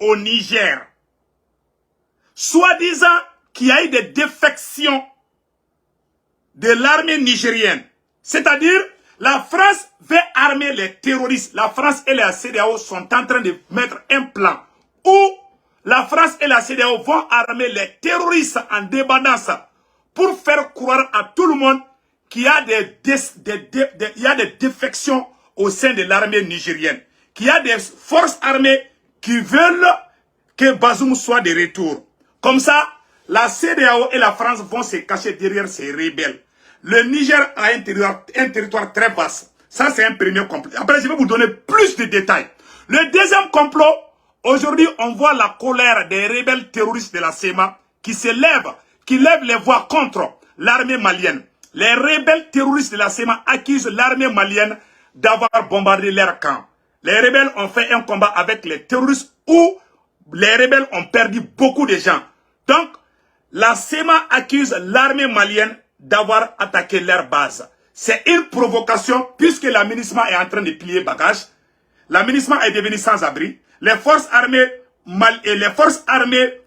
au Niger. Soi-disant qu'il y a eu des défections de l'armée nigérienne. C'est-à-dire, la France veut armer les terroristes. La France et la CEDEAO sont en train de mettre un plan où la France et la CEDEAO vont armer les terroristes en débandance pour faire croire à tout le monde qu'il y a des défections au sein de l'armée nigérienne. Qu'il y a des forces armées qui veulent que Bazoum soit de retour. Comme ça, la CEDEAO et la France vont se cacher derrière ces rebelles. Le Niger a un territoire très vaste. Ça, c'est un premier complot. Après, je vais vous donner plus de détails. Le deuxième complot, aujourd'hui, on voit la colère des rebelles terroristes de la SEMA qui se lèvent, qui lèvent les voix contre l'armée malienne. Les rebelles terroristes de la SEMA accusent l'armée malienne d'avoir bombardé leur camp. Les rebelles ont fait un combat avec les terroristes où les rebelles ont perdu beaucoup de gens. Donc, la SEMA accuse l'armée malienne d'avoir attaqué leur base. C'est une provocation puisque la MINUSMA est en train de plier bagage. La MINUSMA est devenue sans abri. Les forces armées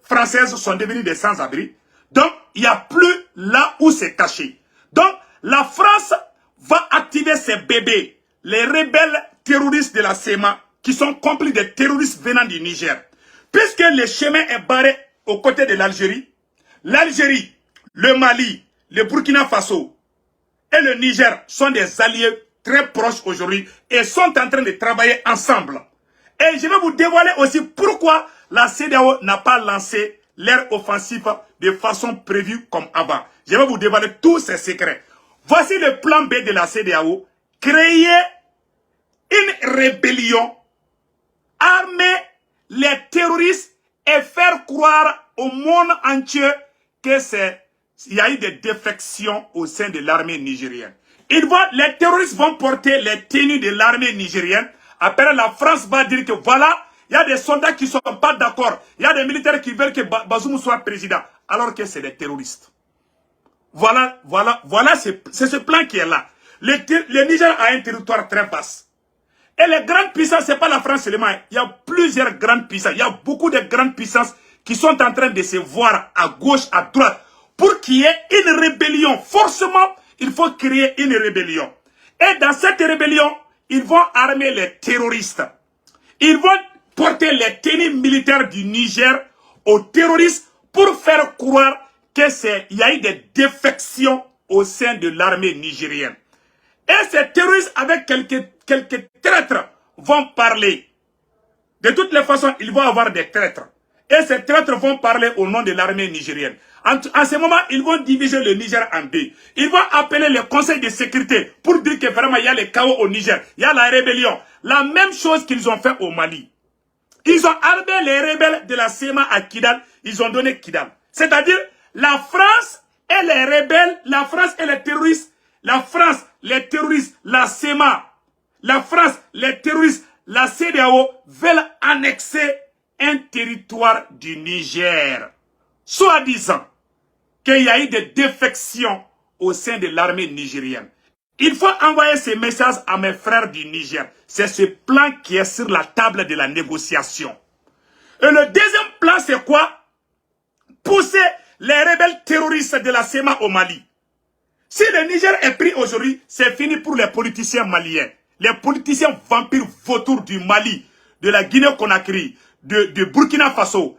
françaises sont devenues des sans-abri. Donc, il n'y a plus là où c'est caché. Donc, la France va activer ses bébés, les rebelles terroristes de la SEMA, qui sont complices des terroristes venant du Niger. Puisque le chemin est barré aux côtés de l'Algérie, le Mali, le Burkina Faso et le Niger sont des alliés très proches aujourd'hui et sont en train de travailler ensemble. Et je vais vous dévoiler aussi pourquoi la CEDEAO n'a pas lancé leur offensive de façon prévue comme avant. Je vais vous dévoiler tous ces secrets. Voici le plan B de la CEDEAO. Créer une rébellion, armer les terroristes et faire croire au monde entier que il y a eu des défections au sein de l'armée nigérienne. Les terroristes vont porter les tenues de l'armée nigérienne. Après, la France va dire que voilà, il y a des soldats qui ne sont pas d'accord. Il y a des militaires qui veulent que Bazoum soit président, alors que c'est des terroristes. Voilà, c'est ce plan qui est là. Le Niger a un territoire très vaste. Et les grandes puissances, ce n'est pas la France seulement. Il y a plusieurs grandes puissances. Il y a beaucoup de grandes puissances qui sont en train de se voir à gauche, à droite. Pour qu'il y ait une rébellion, forcément, il faut créer une rébellion. Et dans cette rébellion, ils vont armer les terroristes. Ils vont porter les tenues militaires du Niger aux terroristes pour faire croire qu'il y a eu des défections au sein de l'armée nigérienne. Et ces terroristes, avec quelques traîtres, vont parler. De toutes les façons, ils vont avoir des traîtres. Et ces traîtres vont parler au nom de l'armée nigérienne. En ce moment, ils vont diviser le Niger en deux. Ils vont appeler le Conseil de sécurité pour dire que vraiment il y a le chaos au Niger. Il y a la rébellion. La même chose qu'ils ont fait au Mali. Ils ont armé les rebelles de la SEMA à Kidal. Ils ont donné Kidal. C'est-à-dire, la France et les rebelles, la France et les terroristes, la France, les terroristes, la SEMA, la France, les terroristes, la CEDEAO veulent annexer un territoire du Niger. Soi-disant qu'il y a eu des défections au sein de l'armée nigérienne. Il faut envoyer ces messages à mes frères du Niger. C'est ce plan qui est sur la table de la négociation. Et le deuxième plan, c'est quoi? Pousser les rebelles terroristes de la SEMA au Mali. Si le Niger est pris aujourd'hui, c'est fini pour les politiciens maliens. Les politiciens vampires vautours du Mali, de la Guinée-Conakry, de Burkina Faso.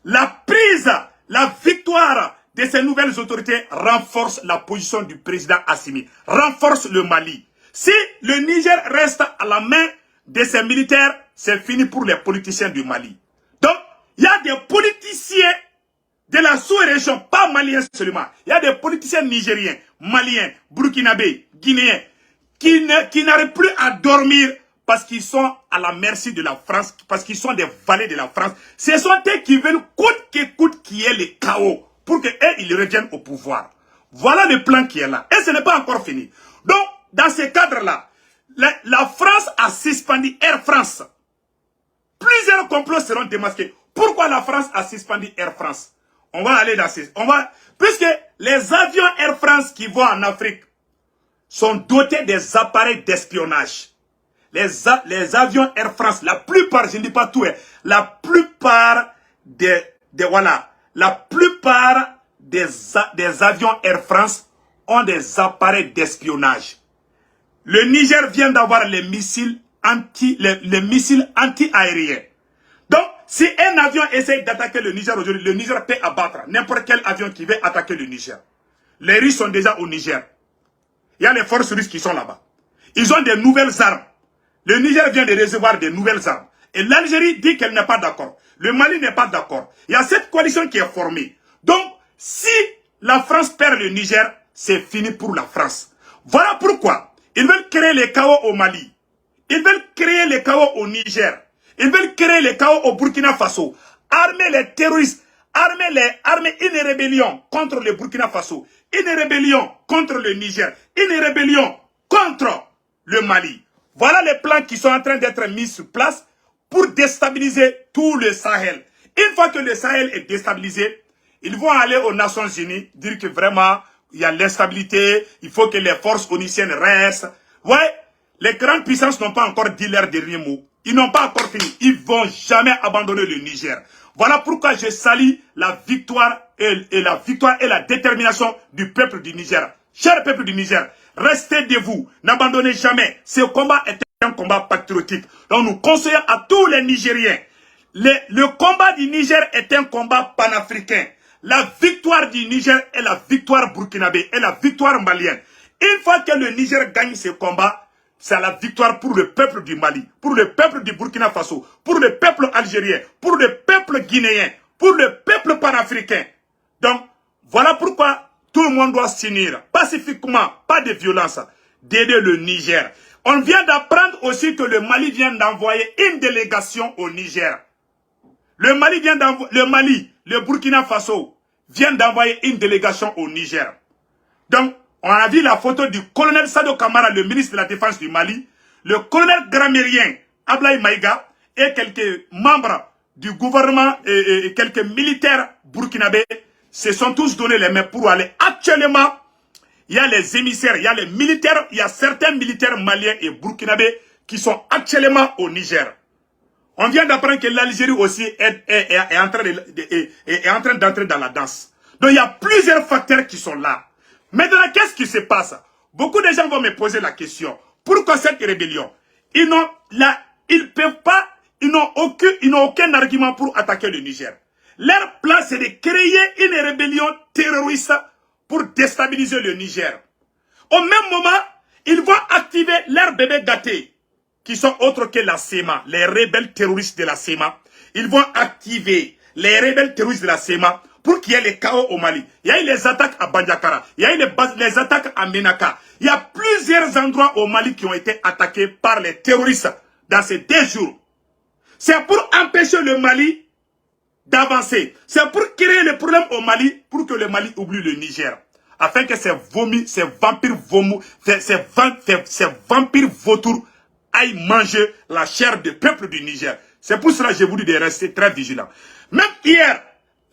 La prise, la victoire de ces nouvelles autorités renforce la position du président Assimi, renforce le Mali. Si le Niger reste à la main de ses militaires, c'est fini pour les politiciens du Mali. Donc, il y a des politiciens de la sous-région, pas maliens seulement. Il y a des politiciens nigériens, maliens, burkinabés, guinéens, qui n'arrivent plus à dormir parce qu'ils sont à la merci de la France, parce qu'ils sont des valets de la France. Ce sont eux qui veulent coûte que coûte qu'il y ait le chaos pour qu'eux, ils reviennent au pouvoir. Voilà le plan qui est là. Et ce n'est pas encore fini. Donc, dans ce cadre-là, la France a suspendu Air France. Plusieurs complots seront démasqués. Pourquoi la France a suspendu Air France? On va aller dans ces... Puisque les avions Air France qui vont en Afrique sont dotés des appareils d'espionnage. Les avions Air France, la plupart, je ne dis pas tout, la plupart voilà, la plupart des avions Air France ont des appareils d'espionnage. Le Niger vient d'avoir les missiles anti-aériens. Donc, si un avion essaye d'attaquer le Niger aujourd'hui, le Niger peut abattre n'importe quel avion qui veut attaquer le Niger. Les Russes sont déjà au Niger. Il y a les forces russes qui sont là-bas. Ils ont des nouvelles armes. Le Niger vient de recevoir des nouvelles armes. Et l'Algérie dit qu'elle n'est pas d'accord. Le Mali n'est pas d'accord. Il y a cette coalition qui est formée. Donc, si la France perd le Niger, c'est fini pour la France. Voilà pourquoi ils veulent créer les chaos au Mali. Ils veulent créer les chaos au Niger. Ils veulent créer les chaos au Burkina Faso. Armer les terroristes. Armer une rébellion contre le Burkina Faso. Une rébellion contre le Niger. Une rébellion contre le Mali. Voilà les plans qui sont en train d'être mis sur place pour déstabiliser tout le Sahel. Une fois que le Sahel est déstabilisé, ils vont aller aux Nations Unies dire que vraiment, il y a l'instabilité, il faut que les forces oniciennes restent. Ouais, les grandes puissances n'ont pas encore dit leur dernier mot. Ils n'ont pas encore fini. Ils ne vont jamais abandonner le Niger. Voilà pourquoi je salue la victoire et la détermination du peuple du Niger. Cher peuple du Niger, restez debout, n'abandonnez jamais. Ce combat est un combat patriotique. Donc nous conseillons à tous les Nigériens. Le combat du Niger est un combat panafricain. La victoire du Niger est la victoire burkinabé, est la victoire malienne. Une fois que le Niger gagne ce combat, c'est la victoire pour le peuple du Mali, pour le peuple du Burkina Faso, pour le peuple algérien, pour le peuple guinéen, pour le peuple panafricain. Donc, voilà pourquoi tout le monde doit s'unir pacifiquement, pas de violence, d'aider le Niger. On vient d'apprendre aussi que le Mali vient d'envoyer une délégation au Niger. Le Burkina Faso vient d'envoyer une délégation au Niger. Donc, on a vu la photo du colonel Sado Kamara, le ministre de la Défense du Mali, le colonel grammairien Ablaye Maïga et quelques membres du gouvernement et quelques militaires burkinabés se sont tous donné les mains pour aller. Actuellement, il y a les émissaires, il y a les militaires, il y a certains militaires maliens et burkinabés qui sont actuellement au Niger. On vient d'apprendre que l'Algérie aussi est en train d'entrer dans la danse. Donc il y a plusieurs facteurs qui sont là. Maintenant, qu'est-ce qui se passe? Beaucoup de gens vont me poser la question. Pourquoi cette rébellion? Ils n'ont aucun argument pour attaquer le Niger. Leur plan, c'est de créer une rébellion terroriste pour déstabiliser le Niger. Au même moment, ils vont activer leurs bébés gâtés, qui sont autres que la SEMA, les rebelles terroristes de la SEMA. Ils vont activer les rebelles terroristes de la SEMA pour qu'il y ait les chaos au Mali. Il y a eu les attaques à Bandiakara, il y a eu les attaques à Menaka. Il y a plusieurs endroits au Mali qui ont été attaqués par les terroristes dans ces 2 jours. C'est pour empêcher le Mali d'avancer. C'est pour créer le problème au Mali, pour que le Mali oublie le Niger. Afin que ces vampires vautours aillent manger la chair du peuple du Niger. C'est pour cela que je vous dis de rester très vigilants. Même hier,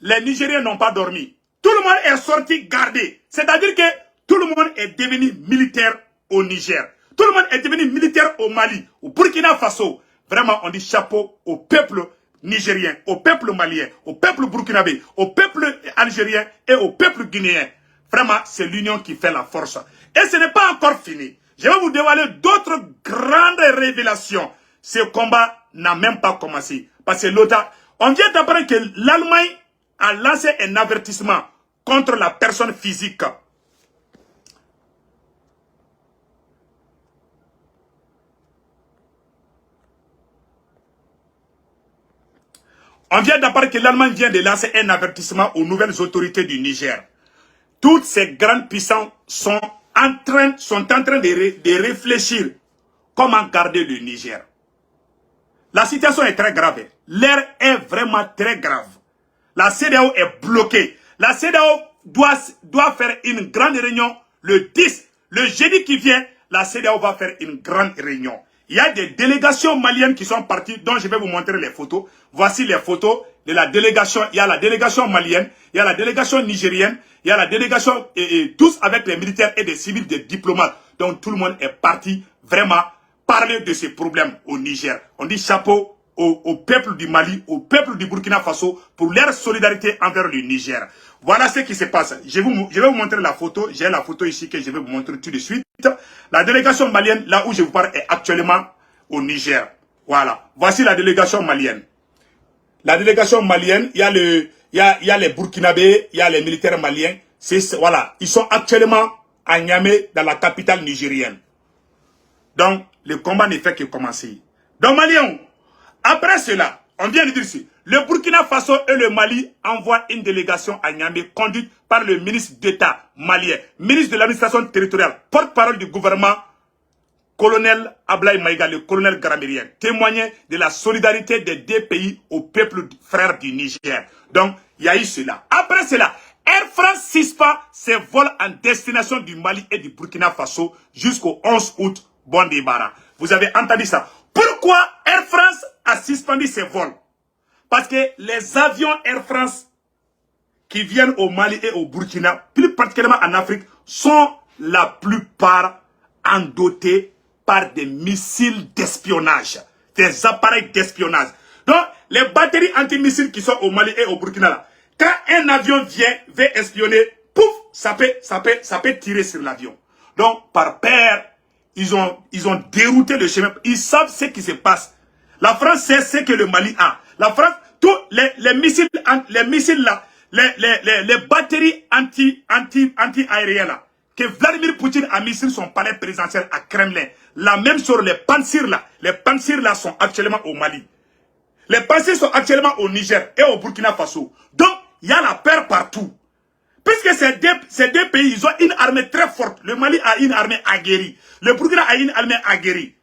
les Nigériens n'ont pas dormi. Tout le monde est sorti garder. C'est-à-dire que tout le monde est devenu militaire au Niger. Tout le monde est devenu militaire au Mali, au Burkina Faso. Vraiment, on dit chapeau au peuple nigérien, au peuple malien, au peuple burkinabé, au peuple algérien et au peuple guinéen. Vraiment, c'est l'union qui fait la force. Et ce n'est pas encore fini. Je vais vous dévoiler d'autres grandes révélations. Ce combat n'a même pas commencé. Parce que l'OTAN, on vient d'apprendre que l'Allemagne a lancé un avertissement contre la personne physique. On vient d'apprendre que l'Allemagne vient de lancer un avertissement aux nouvelles autorités du Niger. Toutes ces grandes puissances sont en train de réfléchir comment garder le Niger. La situation est très grave. L'air est vraiment très grave. La CEDEAO est bloquée. La CEDEAO doit faire une grande réunion le 10. Le jeudi qui vient, la CEDEAO va faire une grande réunion. Il y a des délégations maliennes qui sont parties, dont je vais vous montrer les photos. Voici les photos de la délégation. Il y a la délégation malienne, il y a la délégation nigérienne, il y a la délégation, tous avec les militaires et des civils, des diplomates. Donc tout le monde est parti vraiment parler de ces problèmes au Niger. On dit chapeau au peuple du Mali, au peuple du Burkina Faso pour leur solidarité envers le Niger. Voilà ce qui se passe. Je vais vous montrer la photo. J'ai la photo ici que je vais vous montrer tout de suite. La délégation malienne, là où je vous parle, est actuellement au Niger. Voilà. Voici la délégation malienne. La délégation malienne, il y a les Burkinabés, il y a les militaires maliens. Voilà. Ils sont actuellement à Niamey, dans la capitale nigérienne. Donc, le combat ne fait que commencer. Donc, Maliens, après cela, on vient de dire ici, le Burkina Faso et le Mali envoient une délégation à Niamey conduite par le ministre d'État malien, ministre de l'administration territoriale, porte-parole du gouvernement, colonel Ablaye Maïga, le colonel Garamérien, témoignant de la solidarité des deux pays au peuple frère du Niger. Donc, il y a eu cela. Après cela, Air France suspend ses vols en destination du Mali et du Burkina Faso jusqu'au 11 août. Bon débarras. Vous avez entendu ça. Pourquoi Air France a suspendu ses vols? Parce que les avions Air France qui viennent au Mali et au Burkina, plus particulièrement en Afrique, sont la plupart endotés par des missiles d'espionnage, des appareils d'espionnage. Donc, les batteries antimissiles qui sont au Mali et au Burkina, là, quand un avion veut espionner, pouf, ça peut tirer sur l'avion. Donc, par peur, ils ont dérouté le chemin. Ils savent ce qui se passe. La France sait ce que le Mali a. La France, tous les missiles là, les batteries anti-aériennes là, que Vladimir Poutine a mis sur son palais présidentiel à Kremlin. La même chose, les Pantsir là sont actuellement au Mali. Les Pantsir sont actuellement au Niger et au Burkina Faso. Donc, il y a la peur partout. Puisque ces deux pays, ils ont une armée très forte. Le Mali a une armée aguerrie. Le Burkina a une armée aguerrie.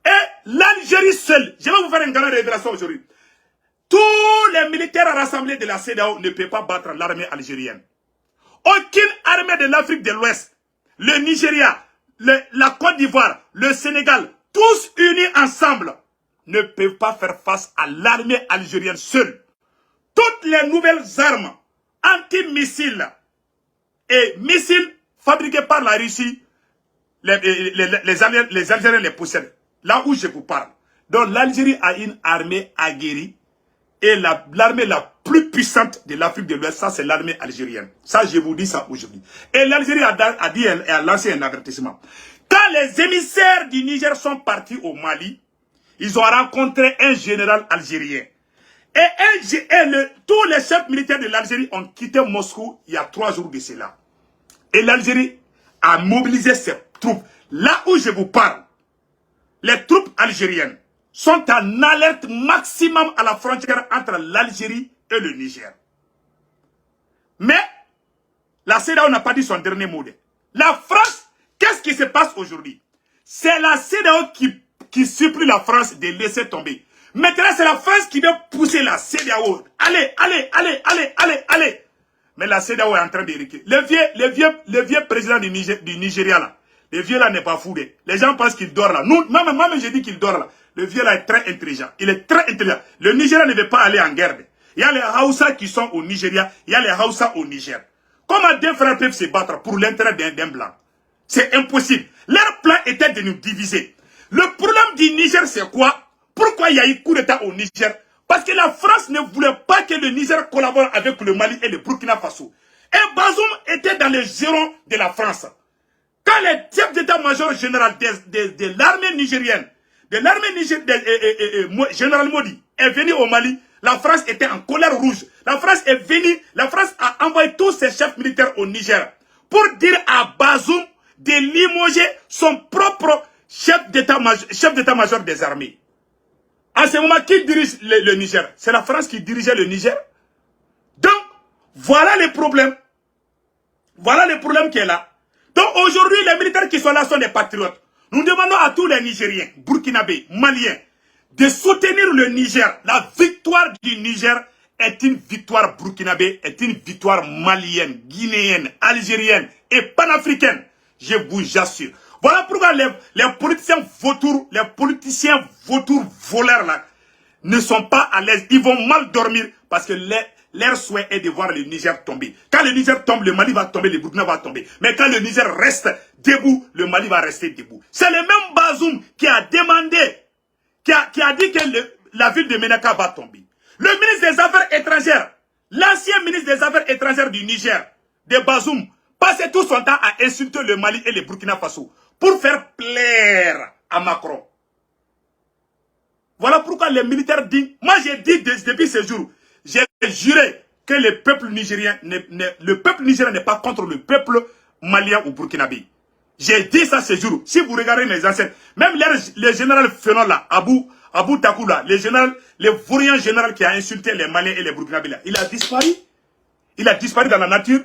Et l'Algérie seule, je vais vous faire une grande révélation aujourd'hui. Tous les militaires rassemblés de la CEDEAO ne peuvent pas battre l'armée algérienne. Aucune armée de l'Afrique de l'Ouest, le Nigeria, la Côte d'Ivoire, le Sénégal, tous unis ensemble, ne peuvent pas faire face à l'armée algérienne seule. Toutes les nouvelles armes anti-missiles et missiles fabriqués par la Russie, les Algériens les possèdent. Là où je vous parle. Donc l'Algérie a une armée aguerrie. Et l'armée la plus puissante de l'Afrique de l'Ouest, ça c'est l'armée algérienne. Ça je vous dis ça aujourd'hui. Et l'Algérie a lancé un avertissement. Quand les émissaires du Niger sont partis au Mali, ils ont rencontré un général algérien. Et tous les chefs militaires de l'Algérie ont quitté Moscou il y a 3 jours de cela. Et l'Algérie a mobilisé ses troupes. Là où je vous parle, les troupes algériennes sont en alerte maximum à la frontière entre l'Algérie et le Niger. Mais la CEDEAO n'a pas dit son dernier mot. La France, qu'est-ce qui se passe aujourd'hui? C'est la CEDEAO qui supplie la France de laisser tomber. Maintenant, c'est la France qui veut pousser la CEDEAO. Allez. Mais la CEDEAO est en train de reculer. Le vieux président du Nigeria, là, le vieux là n'est pas fou. Les gens pensent qu'il dort là. Moi-même, j'ai dit qu'il dort là. Le vieux là est très intelligent. Il est très intelligent. Le Nigeria ne veut pas aller en guerre. Il y a les Hausa qui sont au Nigeria. Il y a les Hausa au Niger. Comment deux frères peuvent se battre pour l'intérêt d'un blanc? C'est impossible. Leur plan était de nous diviser. Le problème du Niger, c'est quoi? Pourquoi il y a eu coup d'État au Niger? Parce que la France ne voulait pas que le Niger collabore avec le Mali et le Burkina Faso. Et Bazoum était dans les gérants de la France. Quand le chef d'état-major général de l'armée nigérienne, général Modi, est venu au Mali, la France était en colère rouge. La France a envoyé tous ses chefs militaires au Niger pour dire à Bazoum de limoger son propre chef d'état-major des armées. En ce moment, qui dirige le Niger? C'est la France qui dirigeait le Niger. Donc, voilà le problème. Voilà le problème qui est là. Donc aujourd'hui, les militaires qui sont là sont des patriotes. Nous demandons à tous les Nigériens, Burkinabés, Maliens, de soutenir le Niger. La victoire du Niger est une victoire burkinabé, est une victoire malienne, guinéenne, algérienne et panafricaine. Je vous assure. Voilà pourquoi les politiciens vautours voleurs là ne sont pas à l'aise. Ils vont mal dormir parce que leur souhait est de voir le Niger tomber. Quand le Niger tombe, le Mali va tomber, le Burkina va tomber. Mais quand le Niger reste debout, le Mali va rester debout. C'est le même Bazoum qui a demandé, qui a dit que la ville de Menaka va tomber. Le ministre des Affaires étrangères, l'ancien ministre des Affaires étrangères du Niger, de Bazoum, passait tout son temps à insulter le Mali et le Burkina Faso pour faire plaire à Macron. Voilà pourquoi les militaires disent, moi j'ai dit depuis ce jour, j'ai juré que le peuple nigérien n'est pas contre le peuple malien ou burkinabé. J'ai dit ça ce jour. Si vous regardez mes anciennes, même le général Fénon là, Abou Takou là, le vaurien général qui a insulté les Maliens et les Burkinabés là, il a disparu. Il a disparu dans la nature.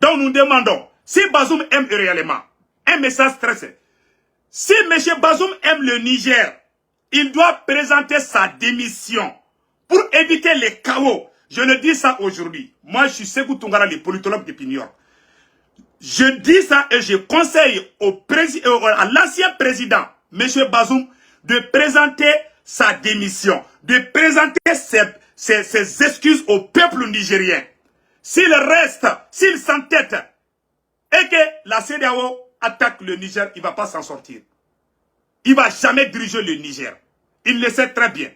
Donc nous demandons, si Bazoum aime réellement, un message très simple. Si M. Bazoum aime le Niger, il doit présenter sa démission pour éviter les chaos. Je le dis ça aujourd'hui. Moi, je suis Sékou Toungara, le politologue de Pignor. Je dis ça et je conseille à l'ancien président, M. Bazoum, de présenter sa démission, de présenter ses excuses au peuple nigérien. S'il reste, s'il s'entête et que la CEDEAO attaque le Niger, il ne va pas s'en sortir. Il ne va jamais diriger le Niger. Il le sait très bien.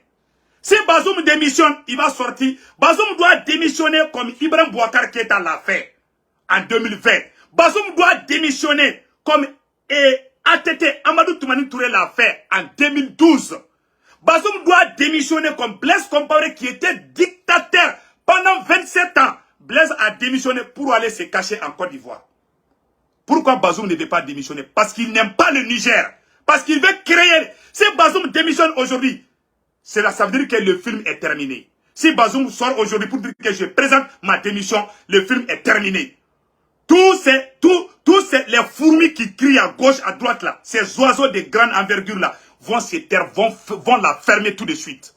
Si Bazoum démissionne, il va sortir. Bazoum doit démissionner comme Ibrahim Boubacar Keïta l'a fait en 2020. Bazoum doit démissionner comme ATT Amadou Toumani Touré l'a fait en 2012. Bazoum doit démissionner comme Blaise Compaoré qui était dictateur pendant 27 ans. Blaise a démissionné pour aller se cacher en Côte d'Ivoire. Pourquoi Bazoum ne veut pas démissionner? Parce qu'il n'aime pas le Niger. Parce qu'il veut créer. Si Bazoum démissionne aujourd'hui, ça veut dire que le film est terminé. Si Bazoum sort aujourd'hui pour dire que je présente ma démission, le film est terminé. Tous les fourmis qui crient à gauche, à droite là, ces oiseaux de grande envergure là, vont se taire, vont la fermer tout de suite.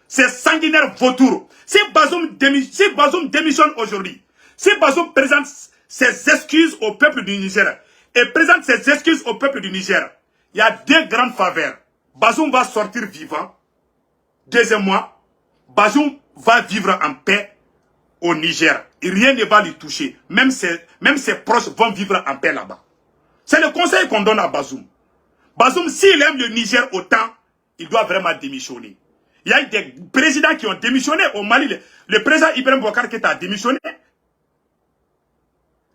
Ces sanguinaires vautours. Si Bazoum démissionne aujourd'hui, si Bazoum présente ses excuses au peuple du Niger et présente ses excuses au peuple du Niger, il y a deux grandes faveurs. Bazoum va sortir vivant. Deuxièmement, Bazoum va vivre en paix au Niger. Et rien ne va lui toucher. Même ses proches vont vivre en paix là-bas. C'est le conseil qu'on donne à Bazoum. Bazoum, s'il aime le Niger autant, il doit vraiment démissionner. Il y a des présidents qui ont démissionné au Mali. Le président Ibrahim Boubacar Keïta a démissionné.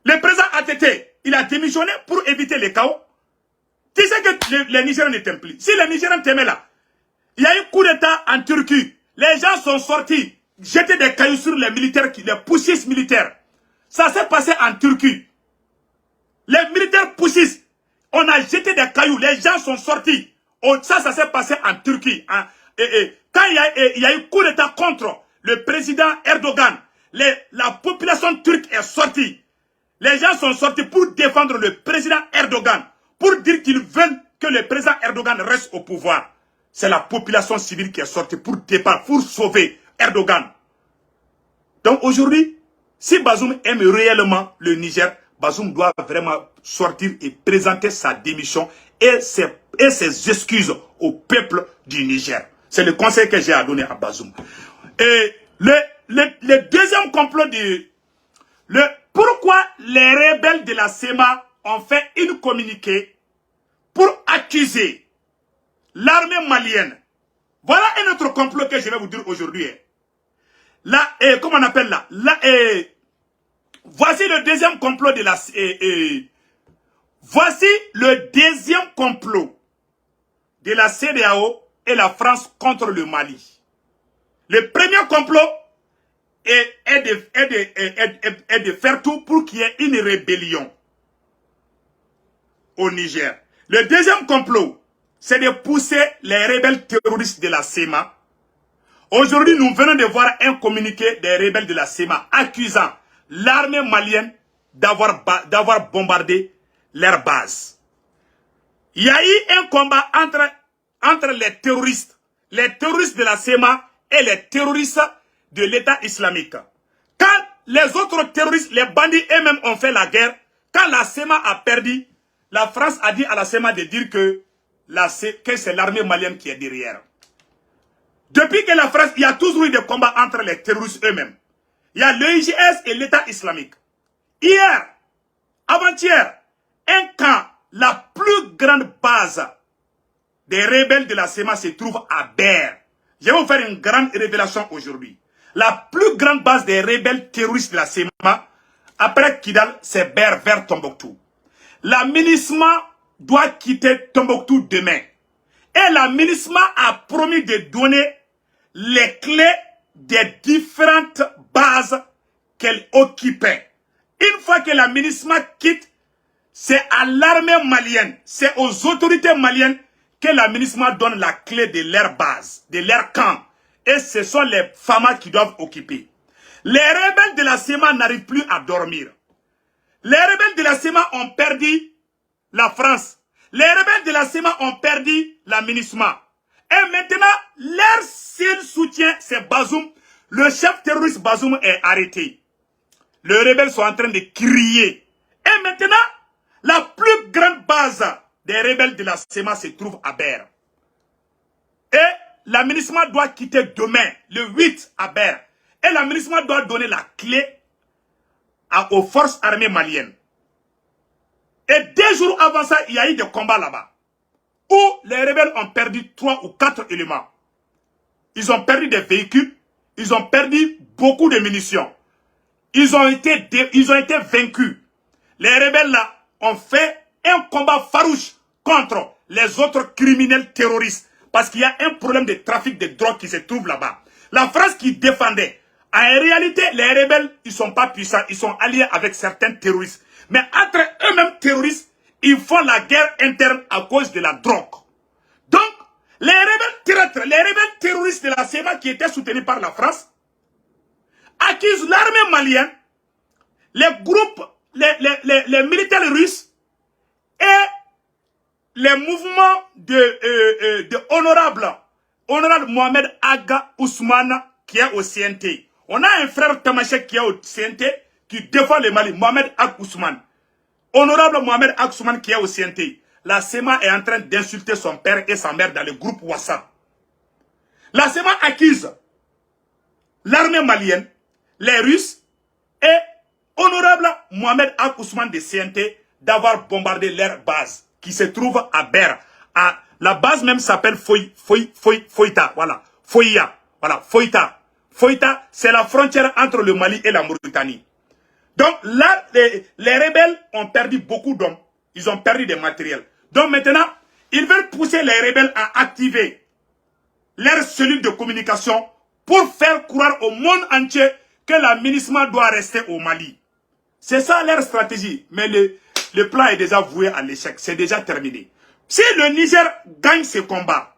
Le président ATT, il a démissionné pour éviter les chaos. Tu sais que les Nigériens ne t'aiment plus. Si les Nigériens t'aimaient là, il y a eu coup d'état en Turquie. Les gens sont sortis, jeter des cailloux sur les militaires, les poussistes militaires. Ça s'est passé en Turquie. Les militaires poussistes, on a jeté des cailloux, les gens sont sortis. Ça s'est passé en Turquie. Quand il y a eu coup d'état contre le président Erdogan, la population turque est sortie. Les gens sont sortis pour défendre le président Erdogan, pour dire qu'ils veulent que le président Erdogan reste au pouvoir. C'est la population civile qui est sortie pour sauver Erdogan. Donc aujourd'hui, si Bazoum aime réellement le Niger, Bazoum doit vraiment sortir et présenter sa démission et ses excuses au peuple du Niger. C'est le conseil que j'ai à donner à Bazoum. Et le deuxième complot pourquoi les rebelles de la SEMA ont fait une communiqué pour accuser l'armée malienne. Voilà un autre complot que je vais vous dire aujourd'hui. Là, comment on appelle là? Voici le deuxième complot de la... voici le deuxième complot de la CEDEAO et la France contre le Mali. Le premier complot est de faire tout pour qu'il y ait une rébellion au Niger. Le deuxième complot, c'est de pousser les rebelles terroristes de la SEMA. Aujourd'hui, nous venons de voir un communiqué des rebelles de la SEMA accusant l'armée malienne d'avoir bombardé leur base. Il y a eu un combat entre les terroristes de la SEMA et les terroristes de l'État islamique. Quand les autres terroristes, les bandits eux-mêmes ont fait la guerre, quand la SEMA a perdu, la France a dit à la SEMA de dire que c'est l'armée malienne qui est derrière. Depuis que la France, il y a toujours eu des combats entre les terroristes eux-mêmes. Il y a l'EIGS et l'État islamique. Hier, avant-hier, un camp, la plus grande base des rebelles de la SEMA se trouve à Ber. Je vais vous faire une grande révélation aujourd'hui. La plus grande base des rebelles terroristes de la SEMA, après Kidal, c'est Ber vers Tombouctou. La MINUSMA doit quitter Tombouctou demain. Et la MINUSMA a promis de donner les clés des différentes bases qu'elle occupait. Une fois que la MINUSMA quitte, c'est à l'armée malienne, c'est aux autorités maliennes que la MINUSMA donne la clé de leur base, de leur camp. Et ce sont les FAMA qui doivent occuper. Les rebelles de la SEMA n'arrivent plus à dormir. Les rebelles de la SEMA ont perdu la France. Les rebelles de la SEMA ont perdu la MINUSMA. Et maintenant, leur seul soutien, c'est Bazoum. Le chef terroriste Bazoum est arrêté. Les rebelles sont en train de crier. Et maintenant, la plus grande base des rebelles de la SEMA se trouve à Ber. Et la MINUSMA doit quitter demain, le 8 à Ber. Et la MINUSMA doit donner la clé aux forces armées maliennes. Et 2 jours avant ça, il y a eu des combats là-bas. Où les rebelles ont perdu 3 ou 4 éléments. Ils ont perdu des véhicules. Ils ont perdu beaucoup de munitions. Ils ont été vaincus. Les rebelles là ont fait un combat farouche contre les autres criminels terroristes. Parce qu'il y a un problème de trafic de drogue qui se trouve là-bas. La France qui défendait. En réalité, les rebelles, ils ne sont pas puissants. Ils sont alliés avec certains terroristes. Mais entre eux-mêmes terroristes, ils font la guerre interne à cause de la drogue. Donc, les rebelles terroristes de la SEMA qui étaient soutenus par la France, accusent l'armée malienne, les groupes, les militaires russes et les mouvements de honorable Mohamed Aga Ousmane qui est au CNT. On a un frère Tamashek qui est au CNT qui défend le Mali, Mohamed Aga Ousmane. Honorable Mohamed Aga Ousmane qui est au CNT. La SEMA est en train d'insulter son père et sa mère dans le groupe WhatsApp. La SEMA accuse l'armée malienne, les Russes et honorable Mohamed Aga Ousmane de CNT d'avoir bombardé leur base qui se trouve à Ber. La base même s'appelle Foïta. Voilà. Foïa. Voilà. Foïta. Foïta, c'est la frontière entre le Mali et la Mauritanie. Donc là, les rebelles ont perdu beaucoup d'hommes. Ils ont perdu des matériels. Donc maintenant, ils veulent pousser les rebelles à activer leurs cellules de communication pour faire croire au monde entier que la MINUSMA doit rester au Mali. C'est ça leur stratégie. Mais le plan est déjà voué à l'échec. C'est déjà terminé. Si le Niger gagne ce combat,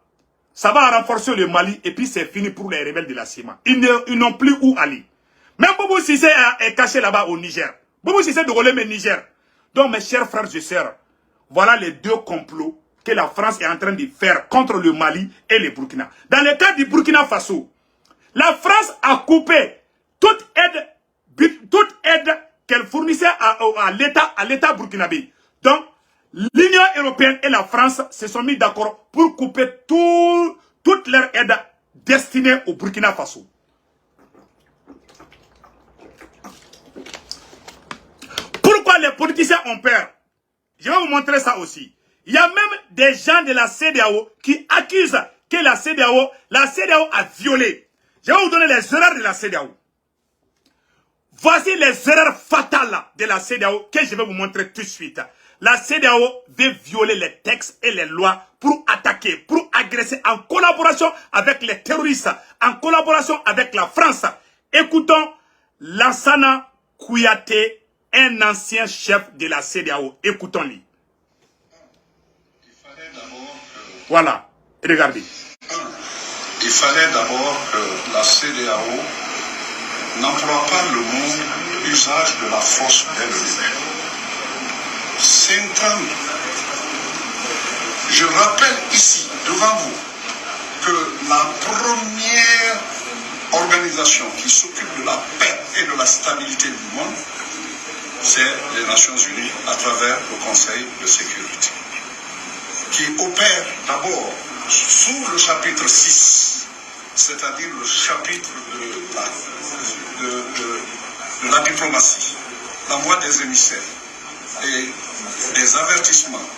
ça va renforcer le Mali et puis c'est fini pour les rebelles de la SEMA. Ils n'ont plus où aller. Même Boubou Sissé est caché là-bas au Niger. Boubou Sissé de Rolem Niger. Donc mes chers frères et sœurs, voilà les 2 complots que la France est en train de faire contre le Mali et le Burkina. Dans le cas du Burkina Faso, la France a coupé toute aide qu'elle fournissait à l'État burkinabé. Donc, l'Union européenne et la France se sont mis d'accord pour couper toute leur aide destinée au Burkina Faso. Pourquoi les politiciens ont peur? Je vais vous montrer ça aussi. Il y a même des gens de la CEDEAO qui accusent que la CEDEAO a violé. Je vais vous donner les erreurs de la CEDEAO. Voici les erreurs fatales de la CEDEAO que je vais vous montrer tout de suite. La CEDEAO veut violer les textes et les lois pour attaquer, pour agresser en collaboration avec les terroristes, en collaboration avec la France. Écoutons Lansana Kouyaté, un ancien chef de la CEDEAO. Écoutons-le. Voilà, regardez. Il fallait d'abord que la CEDEAO n'emploie pas le mot usage de la force dès le début. C'est une trame. Je rappelle ici, devant vous, que la première organisation qui s'occupe de la paix et de la stabilité du monde, c'est les Nations Unies à travers le Conseil de sécurité, qui opère d'abord sous le chapitre 6, c'est-à-dire le chapitre de la diplomatie, l'envoi des émissaires et des avertissements,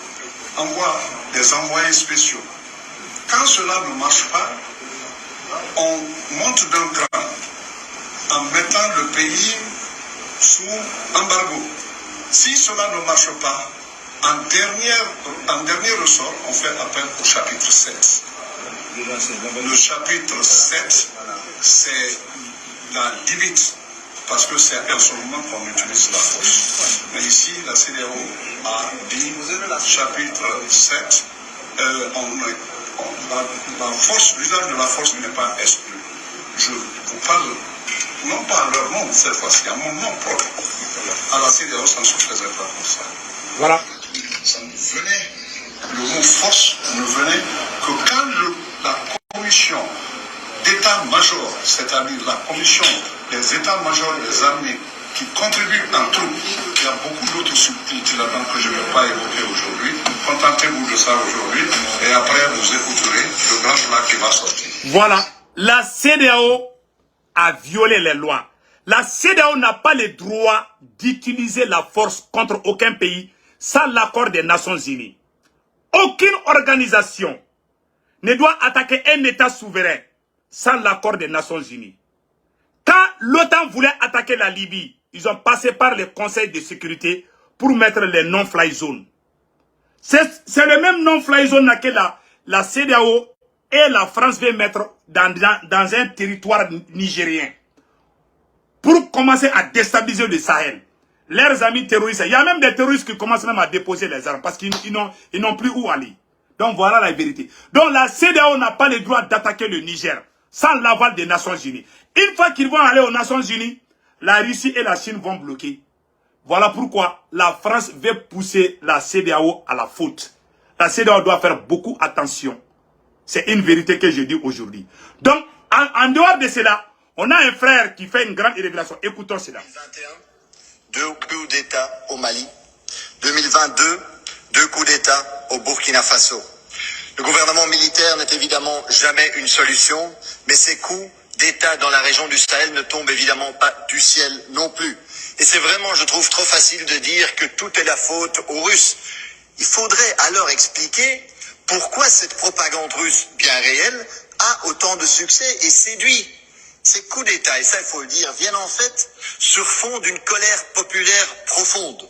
envoie des envoyés spéciaux, Quand cela ne marche pas, on monte d'un cran en mettant le pays sous embargo. Si cela ne marche pas, en dernier ressort, on fait appel au chapitre 7. Le chapitre 7, c'est la limite, parce que c'est à ce moment qu'on utilise la force. Mais ici, la CEDEAO a dit, chapitre 7, la force, l'usage de la force n'est pas exclu. Je vous parle, non pas à leur nom cette fois-ci, à mon nom propre. À la CEDEAO, ça ne se faisait pas comme ça. Voilà. Ça ne venait, le mot force ne venait que quand la commission d'état-major, c'est-à-dire la commission des états-majors des armées qui contribuent en troupes, il y a beaucoup d'autres subtilités là-dedans que je ne vais pas évoquer aujourd'hui. Contentez-vous de ça aujourd'hui et après vous écouterez le grand plat qui va sortir. Voilà. La CEDEAO a violé les lois. La CEDEAO n'a pas le droit d'utiliser la force contre aucun pays sans l'accord des Nations Unies. Aucune organisation ne doit attaquer un État souverain sans l'accord des Nations Unies. Quand l'OTAN voulait attaquer la Libye, ils ont passé par le Conseil de sécurité pour mettre les non-fly zones. C'est le même non-fly zone que la CEDEAO et la France veulent mettre dans un territoire nigérien pour commencer à déstabiliser le Sahel. Leurs amis terroristes, il y a même des terroristes qui commencent même à déposer les armes parce qu'ils n'ont plus où aller. Donc voilà la vérité. Donc la CEDEAO n'a pas le droit d'attaquer le Niger sans l'aval des Nations Unies. Une fois qu'ils vont aller aux Nations Unies, la Russie et la Chine vont bloquer. Voilà pourquoi la France veut pousser la CEDEAO à la faute. La CEDEAO doit faire beaucoup attention. C'est une vérité que je dis aujourd'hui. Donc, en dehors de cela, on a un frère qui fait une grande révélation. Écoutons cela. 2021, 2 coups d'État au Mali. 2022, 2 coups d'État au Burkina Faso. Le gouvernement militaire n'est évidemment jamais une solution, mais ces coups d'État dans la région du Sahel ne tombent évidemment pas du ciel non plus. Et c'est vraiment, je trouve, trop facile de dire que tout est la faute aux Russes. Il faudrait alors expliquer pourquoi cette propagande russe bien réelle a autant de succès et séduit. Ces coups d'État, et ça il faut le dire, viennent en fait sur fond d'une colère populaire profonde.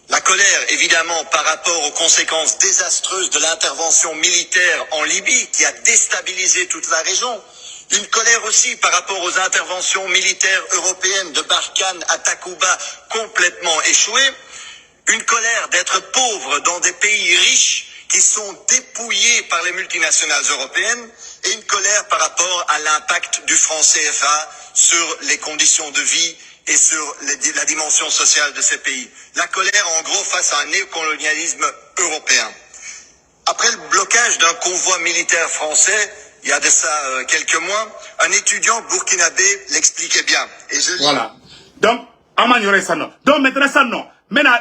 La colère, évidemment, par rapport aux conséquences désastreuses de l'intervention militaire en Libye, qui a déstabilisé toute la région. Une colère aussi par rapport aux interventions militaires européennes de Barkhane à Takuba, complètement échouées. Une colère d'être pauvre dans des pays riches qui sont dépouillés par les multinationales européennes. Et une colère par rapport à l'impact du franc CFA sur les conditions de vie et sur la dimension sociale de ces pays. La colère, en gros, face à un néocolonialisme européen. Après le blocage d'un convoi militaire français, il y a de ça quelques mois, un étudiant burkinabé l'expliquait bien. Et je lis... Voilà. Donc, Amagnoré ça non. Donc, maintenant ça non. Maintenant,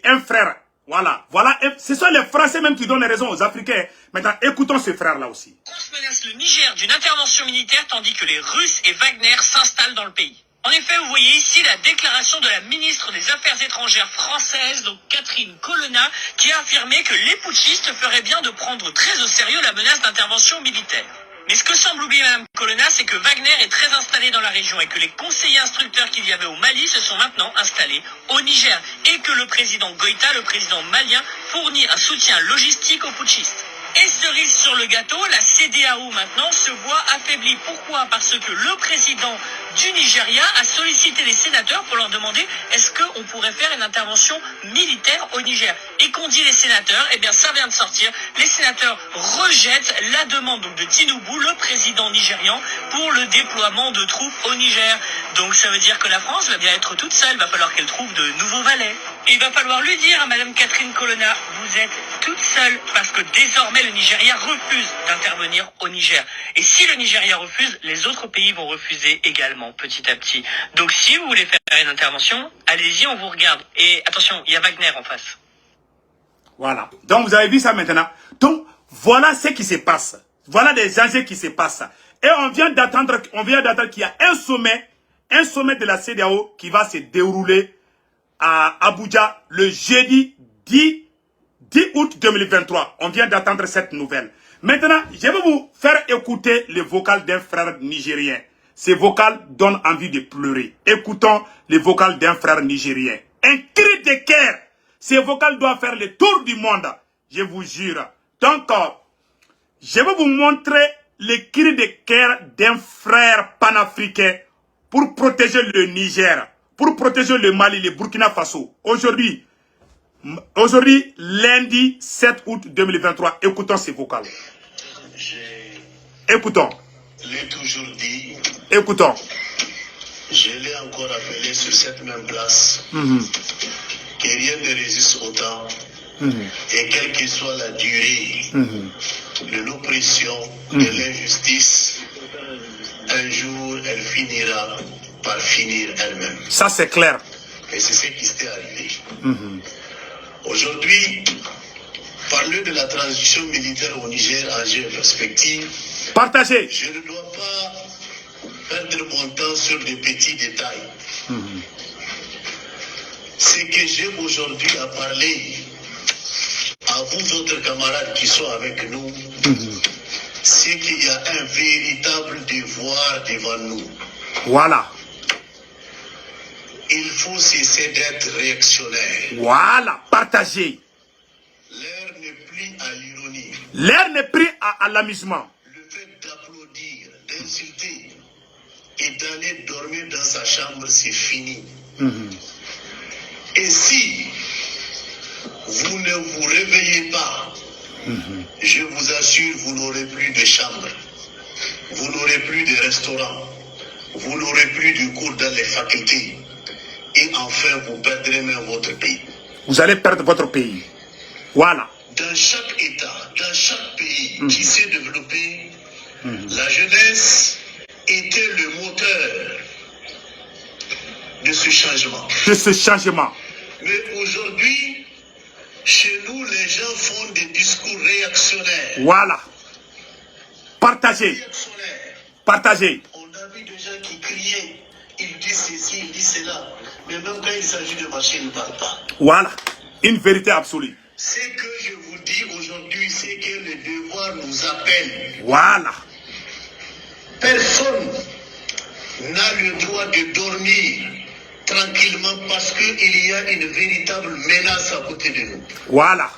un frère. Voilà. Voilà. Ce sont les Français même qui donnent raison aux Africains. Maintenant, écoutons ce frère-là aussi. La France menace le Niger d'une intervention militaire tandis que les Russes et Wagner s'installent dans le pays. En effet, vous voyez ici la déclaration de la ministre des Affaires étrangères française, donc Catherine Colonna, qui a affirmé que les putschistes feraient bien de prendre très au sérieux la menace d'intervention militaire. Mais ce que semble oublier Mme Colonna, c'est que Wagner est très installé dans la région et que les conseillers instructeurs qu'il y avait au Mali se sont maintenant installés au Niger et que le président Goïta, le président malien, fournit un soutien logistique aux putschistes. Et cerise sur le gâteau, la CEDEAO maintenant se voit affaiblie. Pourquoi? Parce que le président du Nigeria a sollicité les sénateurs pour leur demander est-ce qu'on pourrait faire une intervention militaire au Niger. Et qu'ont dit les sénateurs? Eh bien ça vient de sortir. Les sénateurs rejettent la demande donc de Tinubu, le président nigérian, pour le déploiement de troupes au Niger. Donc ça veut dire que la France va bien être toute seule. Il va falloir qu'elle trouve de nouveaux valets. Et il va falloir lui dire à Mme Catherine Colonna, vous êtes toute seule parce que désormais le Nigeria refuse d'intervenir au Niger. Et si le Nigeria refuse, les autres pays vont refuser également petit à petit. Donc si vous voulez faire une intervention, allez-y, on vous regarde. Et attention, il y a Wagner en face. Voilà. Donc vous avez vu ça maintenant. Donc voilà ce qui se passe. Voilà des enjeux qui se passent. Et on vient d'attendre qu'il y a un sommet de la CEDEAO qui va se dérouler à Abuja le jeudi 10 août 2023. On vient d'attendre cette nouvelle. Maintenant, je vais vous faire écouter le vocal d'un frère nigérien. Ces vocales donnent envie de pleurer. Écoutons le vocal d'un frère nigérien. Un cri de cœur. Ces vocales doivent faire le tour du monde. Je vous jure. Donc, je vais vous montrer le cri de cœur d'un frère panafricain pour protéger le Niger, pour protéger le Mali, le Burkina Faso. Aujourd'hui, lundi 7 août 2023, écoutons ces vocales. Écoutons. Je l'ai toujours dit. Écoutons. Je l'ai encore appelé sur cette même place. Que rien ne résiste au temps. Et quelle que soit la durée de l'oppression, de l'injustice, un jour elle finira par finir elle-même. Ça c'est clair. Et c'est ce qui s'est arrivé. Aujourd'hui, parler de la transition militaire au Niger en perspective, partagez. Je ne dois pas perdre mon temps sur des petits détails. Ce que j'ai aujourd'hui à parler à vous autres camarades qui sont avec nous, c'est qu'il y a un véritable devoir devant nous. Voilà. Il faut cesser d'être réactionnaire. Voilà, partagez. L'heure n'est plus à l'ironie. L'heure n'est plus à l'amusement. Le fait d'applaudir, d'insulter et d'aller dormir dans sa chambre, c'est fini. Et si vous ne vous réveillez pas, je vous assure, vous n'aurez plus de chambre, vous n'aurez plus de restaurant, vous n'aurez plus de cours dans les facultés. Et enfin, vous perdrez même votre pays. Vous allez perdre votre pays. Voilà. Dans chaque État, dans chaque pays qui s'est développé, la jeunesse était le moteur de ce changement. De ce changement. Mais aujourd'hui, chez nous, les gens font des discours réactionnaires. Voilà. Partagez. Réactionnaires. Partagez. On a vu des gens qui criaient, ils disent ceci, ils disent cela. Mais même quand il s'agit de marcher, ils ne parlent pas. Voilà. Une vérité absolue. Ce que je vous dis aujourd'hui, c'est que le devoir nous appelle. Voilà. Personne n'a le droit de dormir tranquillement parce qu'il y a une véritable menace à côté de nous. Voilà.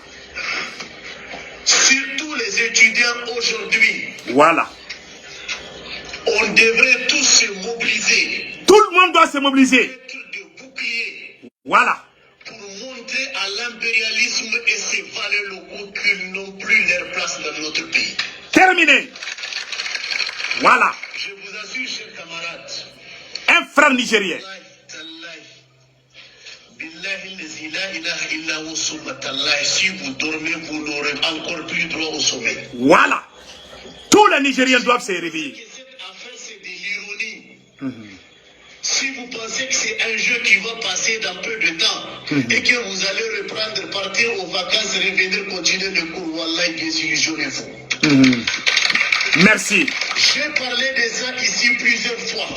Surtout les étudiants aujourd'hui. Voilà. On devrait tous se mobiliser. Tout le monde doit se mobiliser. Être de bouclier. Voilà. Pour montrer à l'impérialisme et ses valeurs locaux qu'ils n'ont plus leur place dans notre pays. Terminé. Voilà. Je vous assure, chers camarades. Un frère nigérien. Si vous dormez, vous n'aurez encore plus droit au sommeil. Voilà. Tous les Nigériens doivent se réveiller. Cette affaire, c'est de l'ironie. Si vous pensez que c'est un jeu qui va passer dans peu de temps et que vous allez reprendre, partir aux vacances, revenir, continuer le cours, wallah, désillusionnez-vous. Merci. J'ai parlé de ça ici plusieurs fois.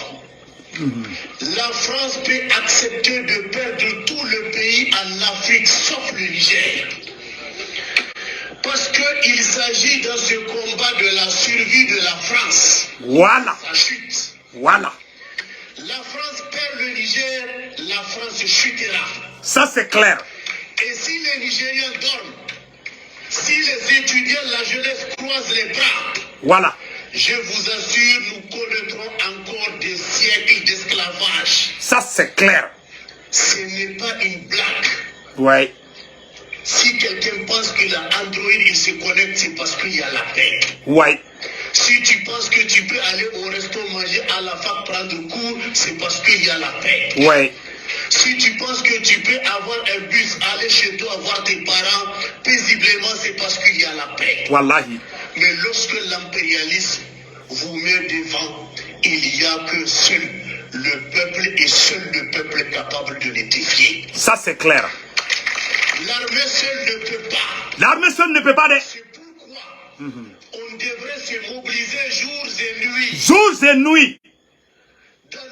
La France peut accepter de perdre tout le pays en Afrique, sauf le Niger. Parce qu'il s'agit dans ce combat de la survie de la France. Voilà. Sa chute. Voilà. La France perd le Niger, la France chutera. Ça c'est clair. Et si les Nigériens dorment, si les étudiants, la jeunesse croisent les bras, Voilà. je vous assure, nous connaîtrons encore des siècles d'esclavage. Ça c'est clair. Ce n'est pas une blague. Ouais. Si quelqu'un pense qu'il a Android, il se connecte, c'est parce qu'il y a la paix. Ouais. Si tu penses que tu peux aller au resto manger à la fac prendre cours, c'est parce qu'il y a la paix. Ouais. Si tu penses que tu peux avoir un bus, aller chez toi voir tes parents paisiblement, c'est parce qu'il y a la paix. Wallahi. Mais lorsque l'impérialisme vous met devant, il n'y a que seul le peuple et seul le peuple est capable de les défier. Ça c'est clair. L'armée seule ne peut pas. L'armée seule ne peut pas. C'est pourquoi on devrait se mobiliser jours et nuits. Jours et nuits.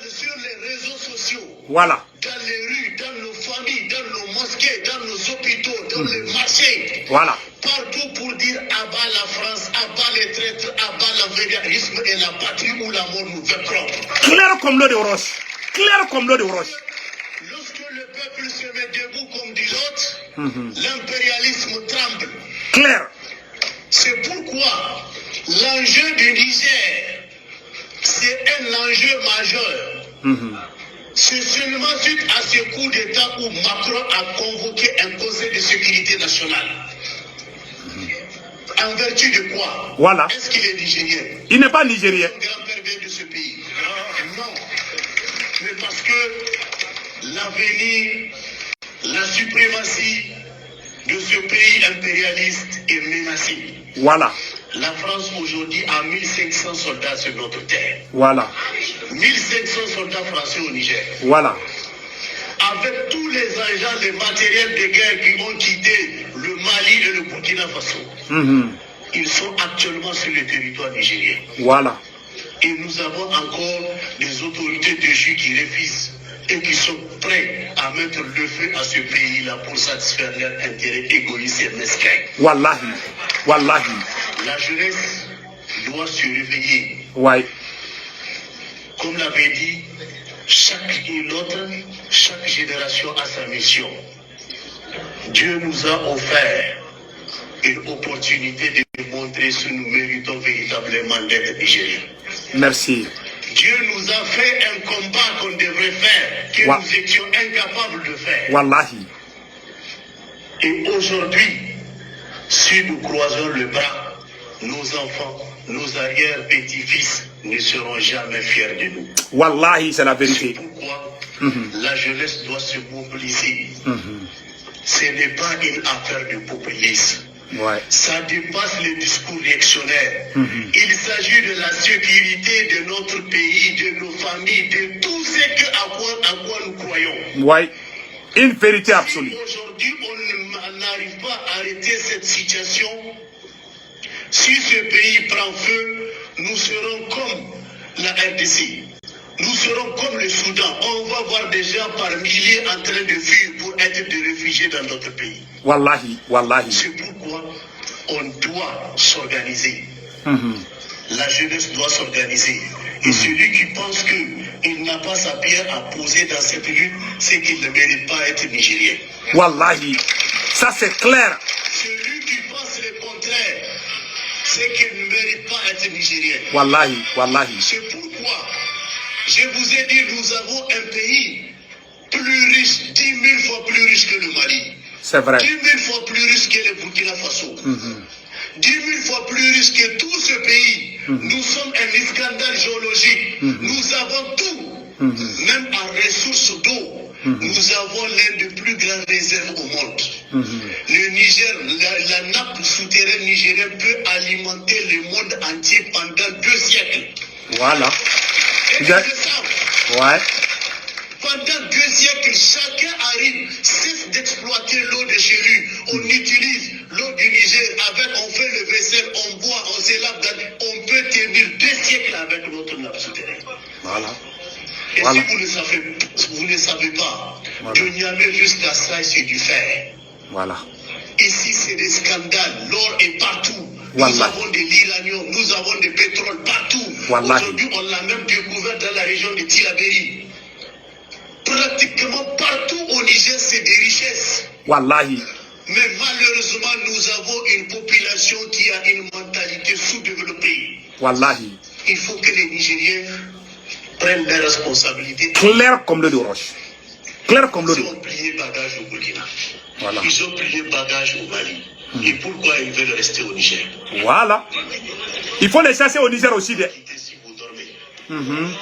Sur les réseaux sociaux. Voilà. Dans les rues, dans nos familles, dans nos mosquées, dans nos hôpitaux, dans ont marché Voilà. partout pour dire abat la France, abat les traîtres, abat l'impérialisme et la patrie où la mort nous vaincront. Clair comme l'eau de roche. Clair comme l'eau de roche. Lorsque le peuple se met debout comme dit l'autre, l'impérialisme tremble. Clair. C'est pourquoi l'enjeu du Niger, c'est un enjeu majeur. C'est seulement suite à ce coup d'État où Macron a convoqué un conseil de sécurité nationale. En vertu de quoi? Voilà. Est-ce qu'il est nigérien? Il n'est pas nigérien. Son grand-père vient de ce pays. Non. Mais parce que l'avenir, la suprématie de ce pays impérialiste est menacée. Voilà. La France aujourd'hui a 1500 soldats sur notre terre. Voilà. 1500 soldats français au Niger. Voilà. Avec tous les agents, les matériels de guerre qui ont quitté le Mali et le Burkina Faso. Ils sont actuellement sur le territoire nigérien. Voilà. Et nous avons encore des autorités déchues qui refusent et qui sont prêts à mettre le feu à ce pays-là pour satisfaire leurs intérêts égoïstes et mesquins. Wallahi. Wallahi. La jeunesse doit se réveiller. Ouais. Comme l'avait dit, chaque génération a sa mission. Dieu nous a offert une opportunité de montrer si nous méritons véritablement d'être nigériens. Merci. Dieu nous a fait un combat qu'on devrait faire, que nous étions incapables de faire. Wallahi. Et aujourd'hui, si nous croisons le bras, nos enfants, nos arrière-petits-fils ne seront jamais fiers de nous. Wallahi, c'est la vérité. C'est pourquoi la jeunesse doit se mobiliser. Ce n'est pas une affaire de populisme. Ouais. Ça dépasse les discours réactionnaires. Il s'agit de la sécurité de notre pays, de nos familles, de tout ce à quoi nous croyons. Ouais. Une vérité absolue. Si aujourd'hui on n'arrive pas à arrêter cette situation, si ce pays prend feu, nous serons comme la RDC. Nous serons comme le Soudan. On va voir des gens par milliers en train de fuir pour être des réfugiés dans notre pays. Wallahi, wallahi. C'est pourquoi on doit s'organiser. La jeunesse doit s'organiser. Et celui qui pense qu'il n'a pas sa pierre à poser dans cette lutte, c'est qu'il ne mérite pas être nigérien. Wallahi. Ça c'est clair. Celui qui pense le contraire, c'est qu'il ne mérite pas être nigérien. Wallahi, wallahi. C'est pourquoi je vous ai dit, nous avons un pays plus riche, 10 000 fois plus riche que le Mali. C'est vrai. 10 000 fois plus riche que le Burkina Faso. 10 000 fois plus riche que tout ce pays. Nous sommes un scandale géologique. Nous avons tout. Même en ressources d'eau, nous avons l'un des plus grandes réserves au monde. Le Niger, la nappe souterraine nigérienne peut alimenter le monde entier pendant 2 siècles. Voilà. Et Ouais. pendant 2 siècles, chacun arrive, cesse d'exploiter l'eau de chez lui. On utilise l'eau du Niger, on fait le vaisselle, on boit, on se lave, on peut tenir 2 siècles avec notre nappe souterraine. Voilà. Et Voilà. si vous ne savez pas, Voilà. de Niamey jusqu'à ça, c'est du fer. Voilà. Ici, c'est des scandales. L'or est partout. Voilà. Nous avons de l'uranium, nous avons du pétrole partout. Voilà. Aujourd'hui, on l'a même découvert dans la région de Tilaberi. Pratiquement partout au Niger, c'est des richesses. Wallahi. Mais malheureusement, nous avons une population qui a une mentalité sous-développée. Wallahi. Il faut que les Nigériens prennent leurs responsabilités. Clair comme l'eau de roche. Clair comme l'eau de Ils roche. ont plié bagage au Burkina. Voilà. Ils ont plié bagage au Mali. Et pourquoi ils veulent rester au Niger? Voilà. Il faut les chasser au Niger aussi. Si vous dormez.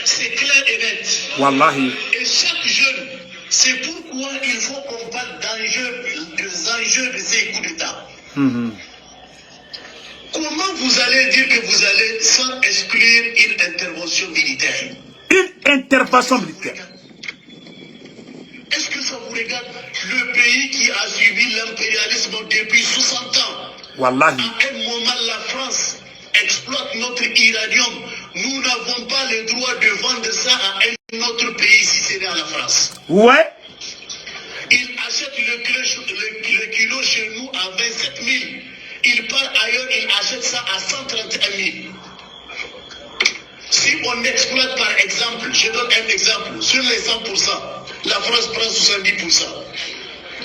C'est clair et net. Wallahi. Et chaque jeune, c'est pourquoi il faut qu'on parle des enjeux de ces coups d'État. Comment vous allez dire que vous allez sans exclure une intervention militaire? Une intervention militaire. Est-ce que ça vous regarde? Le pays qui a subi l'impérialisme depuis 60 ans. Wallahi. À un moment, la France exploite notre uranium. Nous n'avons pas le droit de vendre ça à un autre pays si c'est à la France. Ouais. Ils achètent le vélo chez nous à 27 000. Il part ailleurs, il achète ça à 131 000. Si on exploite par exemple, je donne un exemple, sur les 100%, la France prend 70%.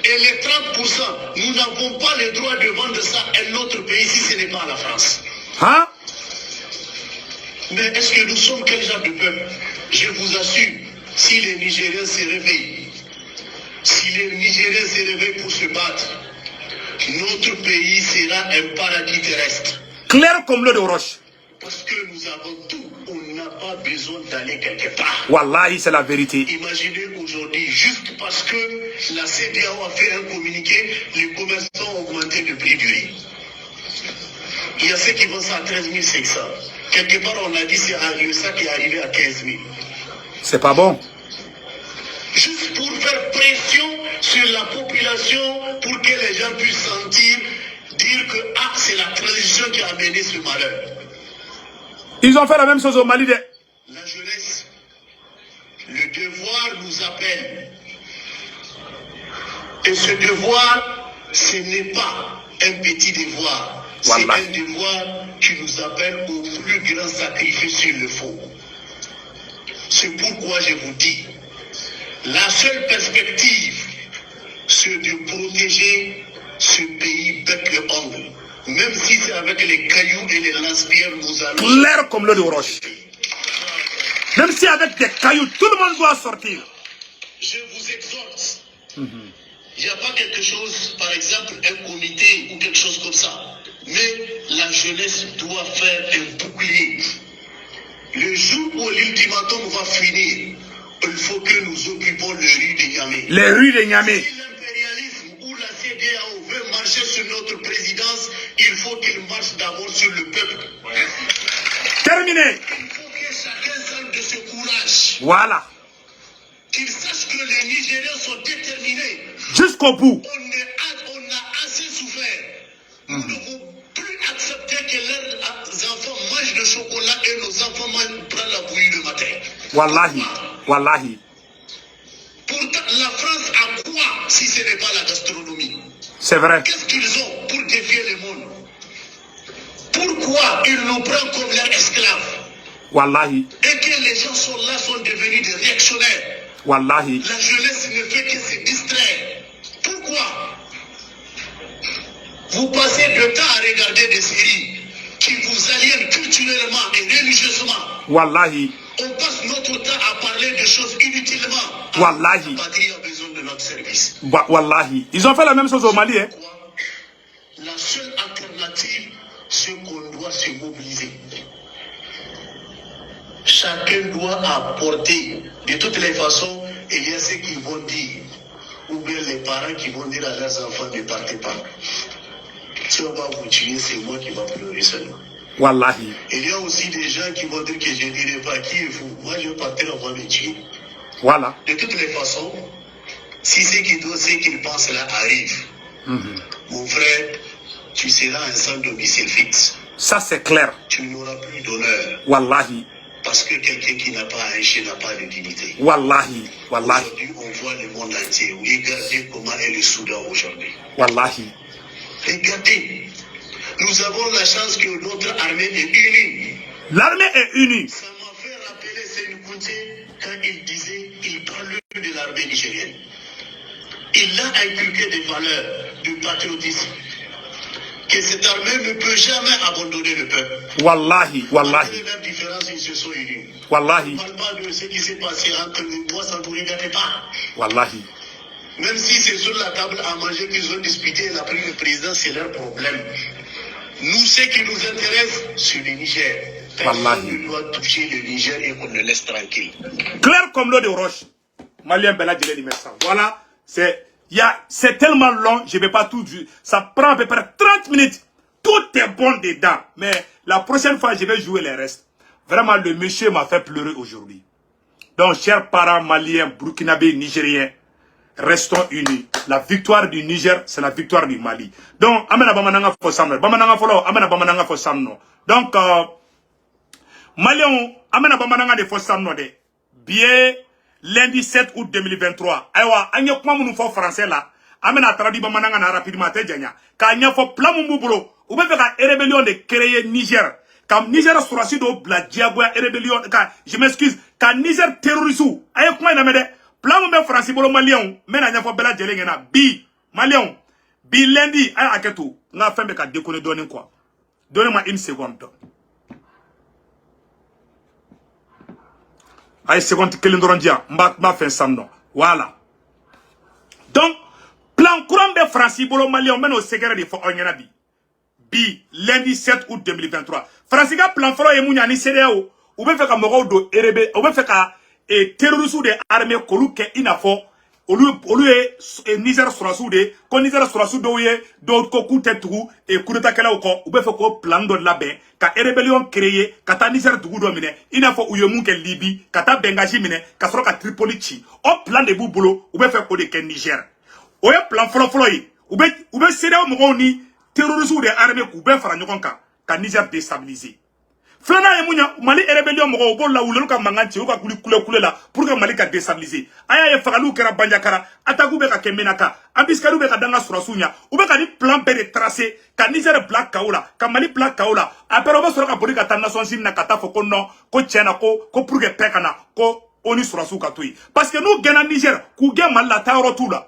Et les 30%, nous n'avons pas le droit de vendre ça à un autre pays si ce n'est pas la France. Hein? Mais est-ce que nous sommes quel genre de peuple? Je vous assure, si les Nigériens se réveillent, pour se battre, notre pays sera un paradis terrestre. Clair comme l'eau de roche. Parce que nous avons tout, on n'a pas besoin d'aller quelque part. Wallahi, c'est la vérité. Imaginez aujourd'hui, juste parce que la CEDEAO a fait un communiqué, les commerçants ont augmenté le prix du riz. Il y a ceux qui vendent ça à 13 500. Quelque part, on a dit c'est le sac est arrivé à 15 000. C'est pas bon. Juste pour faire pression sur la population, pour que les gens puissent sentir, dire que c'est la transition qui a amené ce malheur. Ils ont fait la même chose au Mali. La jeunesse, le devoir nous appelle. Et ce devoir, ce n'est pas un petit devoir. C'est un devoir qui nous appelle au plus grand sacrifice s'il le faut. C'est pourquoi je vous dis, la seule perspective, c'est de protéger ce pays bec et ongle. Même si c'est avec les cailloux et les lance-pierres, nous allons... Clair comme l'eau de roche. Même si avec des cailloux, tout le monde doit sortir. Je vous exhorte. Il n'y a pas quelque chose, par exemple, un comité ou quelque chose comme ça. Mais la jeunesse doit faire un bouclier. Le jour où l'ultimatum va finir, il faut que nous occupions les rues de Niamey. Les rues de Niamey. Si l'impérialisme ou la CEDEAO veut marcher sur notre présidence, il faut qu'il marche d'abord sur le peuple. Terminé. Il faut que chacun sente de ce courage. Voilà. Qu'ils sachent que les Nigériens sont déterminés. Jusqu'au bout. On a assez souffert. Nous ne devons plus accepter que leurs enfants mangent le chocolat et nos enfants prennent la bouillie le matin. Wallahi. Wallahi. Pourtant, la France a quoi si ce n'est pas la gastronomie? C'est vrai. Qu'est-ce qu'ils ont pour défier le monde? Pourquoi ils nous prennent comme leurs esclaves? Wallahi. Et que les gens sont devenus des réactionnaires. Wallahi. La jeunesse ne fait que se distraire. Pourquoi? Vous passez de temps à regarder des séries qui vous aliènent culturellement et religieusement. Wallahi. On passe notre temps à parler de choses inutilement. Wallahi. La patrie a besoin de notre service. Wallahi. Ils ont fait la même chose au Mali. Hein? La seule alternative, c'est qu'on doit se mobiliser. Chacun doit apporter. De toutes les façons, il y a ceux qui vont dire, ou bien les parents qui vont dire à leurs enfants, ne partez pas. Si on va vous tuer, c'est moi qui va pleurer seulement. Wallahi. Il y a aussi des gens qui vont dire que je ne dirai pas qui est vous. Moi, je vais partir, on va me tuer. Voilà. De toutes les façons, si ce qu'ils pensent là arrive, mon frère, tu seras un sans domicile fixe. Ça, c'est clair. Tu n'auras plus d'honneur. Wallahi. Parce que quelqu'un qui n'a pas un chien n'a pas de dignité. Wallahi. Wallahi. Aujourd'hui, on voit le monde entier. Regardez comment est le Soudan aujourd'hui. Wallahi. Regardez. Nous avons la chance que notre armée est unie. L'armée est unie. Ça m'a fait rappeler Seine Kounté quand il parlait de l'armée nigérienne. Il a inculqué des valeurs de patriotisme. Que cette armée ne peut jamais abandonner le peuple. Wallahi. Wallahi. Malgré leurs différences, ils se sont unis. Wallahi. On ne parle pas de ce qui s'est passé entre les trois, ça ne vous regarde pas. Wallahi. Même si c'est sur la table à manger qu'ils ont disputé la prise de président, c'est leur problème. Nous, ce qui nous intéresse, c'est le Niger. Personne ne doit toucher le Niger et qu'on le laisse tranquille. Clair comme l'eau de roche. Malien Bella Djele ça. Voilà. C'est tellement long, je ne vais pas tout dire. Ça prend à peu près 30 minutes. Tout est bon dedans. Mais la prochaine fois, je vais jouer les restes. Vraiment, le monsieur m'a fait pleurer aujourd'hui. Donc, chers parents maliens, burkinabés, nigériens, restons unis. La victoire du Niger, c'est la victoire du Mali. Donc, amena bamananga fo samno. Bamananga folo, amena bamananga fo samno. Donc, Maliens, amena bamananga de fo samno de. Bien, lundi 7 août 2023. Aïwa, anye kuma munu fo français là. amena traduit bamananga na rapidement te janya ka nya fo plan mu bolo ou be ka rébellion de créer Niger comme Niger surasi do bla diagoya rébellion ka je m'excuse ka Niger terroriste ay kuma ina mede plan mu be France bolo malien mena nya fo bela jelenge na bi malien bi lundi ay aketu nga fembe ka déconner donner quoi donnez-moi une seconde ay seconde kelindorondia mba fin samno voilà donc plan courant de France bolo malien men au secret de fo onyana bi lundi 7 août 2023 France ga plan foro e munya ni CEDEAO ou be fe ka mogo do erebe ou be fe ka terroriste de armée koluke inafo olu e Niger surasu de ko Niger surasu do ye do ko kutetu e kudeta kala ko ou be fe ko plan do labe ka rébellion créer kata Niger dugu do mine inafo uyemu ke Libye kata Bengazi mine ka soro ka Tripoli chi o plan de bubolo ou be fe ko de ke Niger o ye plan folo yi ou be CEDEAO mogo ni terroristes de armée ku be fara ɲɔgɔn kan ka Niger déstabiliser flana ye munya Mali rébellion mogo bo la wulelu ka manganti o ka kuli kule la pour que Mali ka déstabiliser aya ye fagalu kera banjakara ataku be ka kemenaka ambiskalu be ka danga surasunya u be ka ni plan be de tracer ka Niger black kaola ka Mali black kaola après o be soro ka boli ka ta nation sin na kata fo ko non ko tiena ko pour que pekana ko oni surasu ka toyi parce que nous gena Niger ku ge Mali la ta tout là.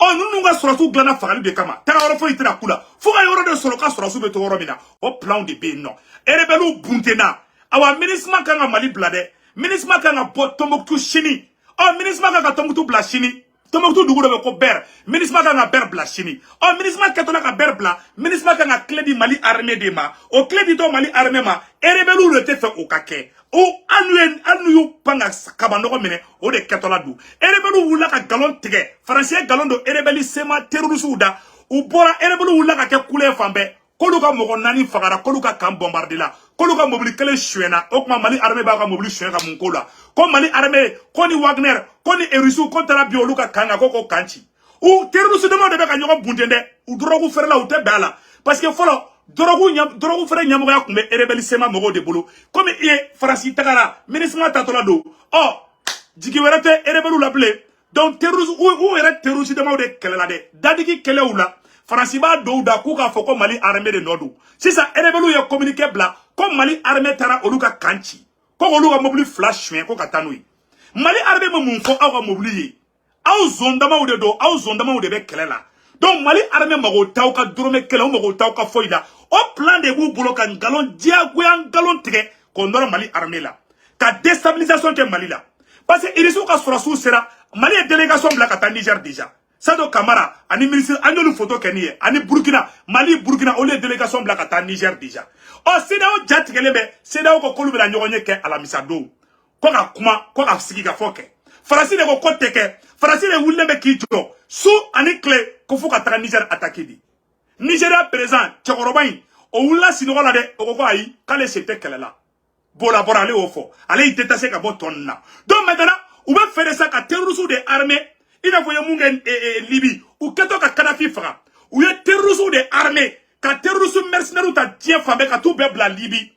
Oh, nous nga surasu glana fagali de kama. Ta woro fo itira kula. Fo ga yoro de soro ka surasu be to woro mina. O plan de be no. Erebelu buntena. Awa ministre kanga Mali blade. Ministre kanga bot Tombouctou chini. Oh, ministre kanga Tombouctou bla chini. Tombouctou dugu de ko ber. Ministre kanga ber bla chini. Oh, ministre katola ka ber bla. Ministre kanga clé di Mali armée de ma. O clé di to Mali armée ma. Erebelu le te fe o kake. O anu panga kabandoko mene o de ketola du erebelu wula ka galon tige français galon do erebeli sema terroriste da u bora erebelu wula ka ke kule fambe kolu ka mogo nani fagara kolu ka kan bombarder la kolu ka mobile kele chuena o kuma Mali armée ba ka mobile chuena ka mun ko la ko Mali armée ko ni Wagner ko ni Erisu ko tara bi olu ka kanga ko kanchi u terroriste de mo de ka nyogo bundende u drogu fer la u te bala parce que folo drogu fere nyamoya kumbe erebelisema mogo de bolo comme e France tagara ministre tatola do oh jigi werate erebelu la ble donc terrorisme ou ere terrorisme de mo de kelela de dadiki keleula France ba do da ku ka foko Mali armée de nodu si ça erebelu ye communiquer bla comme Mali armée tara oluka kanchi ko oluka mobile flash ko katanui Mali armée mo mun fo awa mobile aw zondama ou de do aw zondama ou de be kelela donc Mali armée mago taw ka drome kele mago taw ka foida o plan de vous bolo kan galon diagoyan galon tige ko ndoro Mali armée la ka déstabilisation ke Mali la parce que irisu ka surasu sera Mali est délégation bla ka Niger déjà Sado Camara ani ministre anyolu photo keniye ani Burkina Mali Burkina o le délégation bla ka Niger déjà o CEDEAO jatigele be CEDEAO ko kolu bela nyogonye ke alamisa do ko ka kuma ko ka sigi ka foke Farasi de ko koteke Farasi de wulle be kito su ani clé ko fuka tra Niger attaquer di Nigeria présent Tchokorobain o wula sinogo la de o ko ayi kale c'était kele la bola bora ale ofo ale iteta ka botonna donc maintenant ou va faire ça ka terroriste de armée ina voye munga Libye ou keto ka Kadhafi faga ou ye terroriste de armée ka terroriste mercenaire ta tien fambe ka tout bebla Libye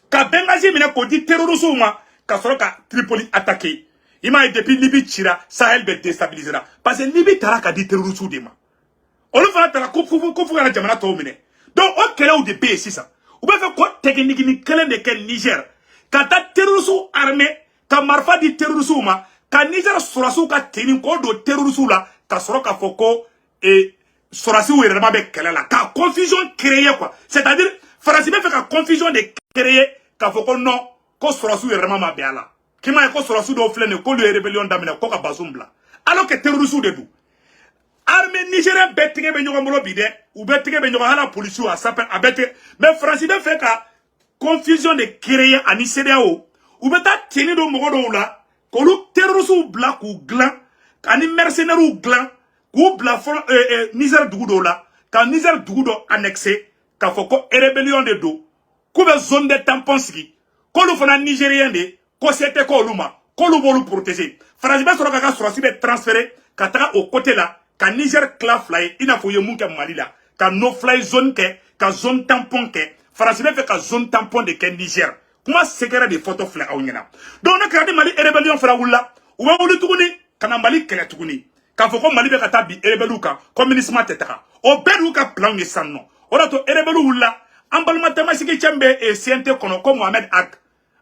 ka Bengazi mina ko di terroriste ma ka soro ka Tripoli attaquer ima depuis Libye tira Sahel be déstabilisera parce que Libye tara ka di terroriste de ma olu fana tara ko fu kana jamana to mine donc o kele ou de be sisa ou ba fe ko technique ni kele de ken Niger ka ta terroriste armée ka marfa di terroriste ma ka Niger surasu ka teni ko do terroriste la ka soro ka foko et surasu werema be kele la ka confusion créer quoi c'est-à-dire France be fe ka confusion de créer ka foko non ko surasu werema ma be ala kima ko surasu do flene ko le rébellion damina ko ka bazumbla alors que terroriste de du armée nigérienne betige be nyogo molo bide ou betige be nyogo hala police ou sapin abete mais France de fait ka confusion de créer ani CEDEAO ou beta teni do mogo do la ko lu terroriste ou bla ou glan ani mercenaire ou glan ou bla Niger dugu do la ka Niger dugu do annexé ka foko rébellion de do ko be zone de tampon sigi ko lu fana nigérien de ko c'était ko luma ko lu bolu protéger France be soro ka soro si be transférer ka ta au côté là ka Niger cla fly ina fo ye mun ke Mali la ka no fly zone ke ka zone tampon ke France be fait ka zone tampon de ke Niger kuma secret de photo fly aw nyina donc na ka di Mali rébellion fara wulla ou ba wulu tuguni kana Mali kele tuguni K'a fɔ ko Mali bɛ ka taa bi rebelle kan communisme tɛ taga o bɛɛ d'u ka plan ye san nɔ o de to rebelle wulila an balima tɛmasigi cɛ bɛ CNT kɔnɔ ko Mohamed Ag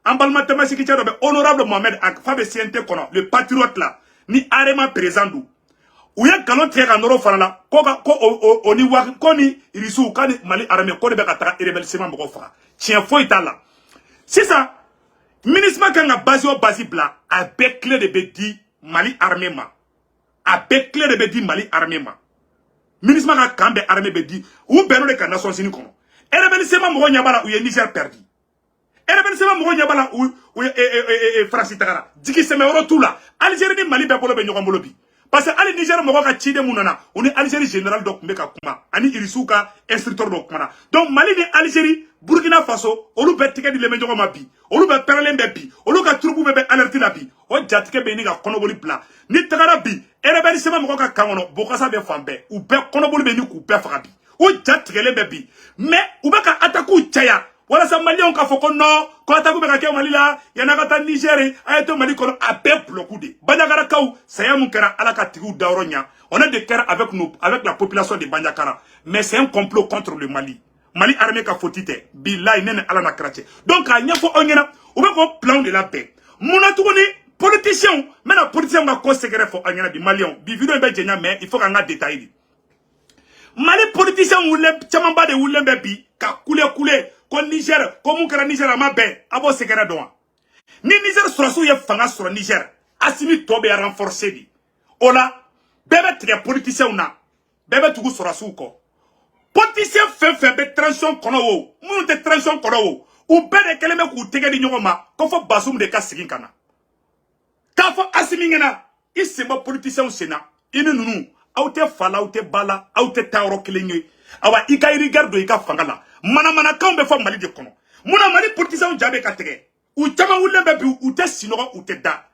an balima tɛmasigi cɛ dɔ bɛ honorable Mohamed Ag fa bɛ CNT kɔnɔ le patriote là ni Arema président du u ye galon tigɛ ka nɔrɔ fana la ko ni wa ko ni Irisu ka ni Mali armée ko de bɛ ka taga rebelle sema mɔgɔ faga tiɲɛ foyi t'a la sisan ministre kan ka base o base bila a bɛɛ clé de bɛ di Mali armée ma a bɛɛ clé de bɛ di Mali armée ma ministre ka kan bɛ armée bɛ di u bɛn'o de ka Nations Unies kɔnɔ rebelle sema mɔgɔ ɲɛ b'a la u ye Niger perdu rebelle sema mɔgɔ ɲɛ b'a la u ye France tagara jigi sɛmɛ yɔrɔ t'u la Algérie ni Mali bɛɛ bolo bɛ ɲɔgɔn bolo bi parce que ali Niger mɔgɔ ka ciden mun nana u ni Algérie général dɔ tun bɛ ka kuma ani Irisu ka instructeur dɔ kumana donc Mali ni Algérie Burkina Faso olu bɛ tigɛ dilen bɛ ɲɔgɔn ma bi olu bɛ pɛrɛlen bɛ bi olu ka troupe bɛ alerte la bi o jatigɛ bɛ ni ka kɔnɔboli bila ni tagara bi rebelle sema mɔgɔ ka kan kɔnɔ Bokassa bɛ fan bɛɛ u bɛɛ kɔnɔboli bɛ ni k'u bɛɛ faga bi o jatigɛlen bɛ bi mais u bɛ ka attaque caya walasa maliyɛnw k'a fɔ ko non ko attaque bɛ ka kɛ Mali la yan'a ka taa Niger a ye to Mali kɔnɔ a bɛɛ bloqué de Bandiakarakaw saya mun kɛra Ala ka tigiw dayɔrɔ ɲa on est de cœur avec la population de Bandiakara mais c'est un complot contre le Mali Mali armée ka faute tɛ bilahi ne ni Ala na kira cɛ donc a ɲɛfɔ aw ɲɛna u bɛ k'o plan de labɛn mun na tuguni politiciens n bɛna politiciens ka ko secret fɔ aw ɲɛna bi maliyɛnw bi vidéo in bɛ jɛnya mais il faut k'an ka détail de Mali politiciens wulen camanba de wulen bɛ bi ka kule ko Niger ko mun kɛra Niger a ma bɛn a b'o secret dɔn wa ni Niger sɔrɔsiw ye fanga sɔrɔ Niger Assimi tɔ bɛ renforcer de o la bɛɛ bɛ tigɛ politiciens na bɛɛ bɛ tugu sɔrɔsiw kɔ politiciens fɛn fɛn bɛ transition kɔnɔ o minnu tɛ transition kɔnɔ o u bɛɛ de kɛlen bɛ k'u tɛgɛ di ɲɔgɔn ma ko fɔ Bazoum de ka segin ka na k'a fɔ Assimi ɲɛna i sen bɔ politiciens sen na i ni ninnu aw tɛ fa la aw tɛ ba la aw tɛ taa yɔrɔ kelen ye awa i ka rigueur don i ka fanga la manamanakanw bɛ fɔ Mali de kɔnɔ munna Mali politiciens ja bɛ ka tigɛ u caman wulilen bɛ bi u tɛ sinɔgɔ u tɛ da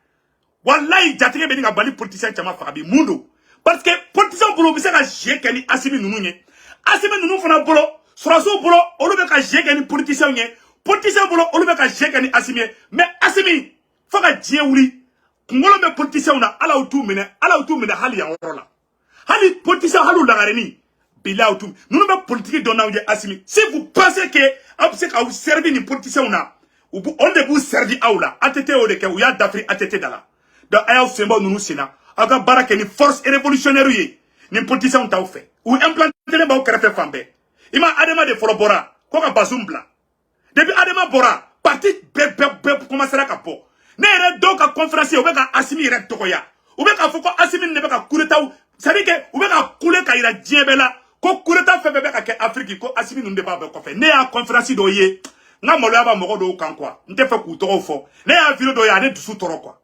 walayi jatigɛ bɛ ni ka Mali politiciens caman faga bi mun don parce que politiciens bolo u bɛ se ka jeu kɛ ni Assimi ninnu ye Assimi ninnu fana bolo sɔrɔsiw bolo olu bɛ ka jeu kɛ ni politiciens ye politiciens bolo olu bɛ ka jeu kɛ ni Assimi ye mais Assimi fo ka diɲɛ wuli kunkolo bɛ politiciens na Ala y'u t'u minɛ hali yan yɔrɔ la hali politiciens hali u lagarenin bilahi tout nous ne politique donna ou Assimi si vous pensez que c'est qu'au servir ni politiciens na on de vous servir à la ATT o de que ou ya d'Afrique ATT dala donc aya sembo nous sena aga baraka ni force révolutionnaire yi ni politiciens ta fait ou implanter les ba krefe fambe ima Adama de Forobora ko ka Bazoum bla depuis Adama Bora parti be commencer ka po ne re donc à conférence o be ka Assimi re tokoya o be ka foko Assimi ne be ka coup d'état ça dit que o be ka couler ka ira diebela ko kureta fɛ bɛ ka kɛ Afrique ko Assimi ninnu de b'a bɛɛ kɔfɛ ne y'a conférence dɔ ye n ka maloya b'a mɔgɔ dɔw kan quoi n tɛ fɛ k'u tɔgɔw fɔ ne y'a vidéo dɔ ye a ne dusu tɔɔrɔ quoi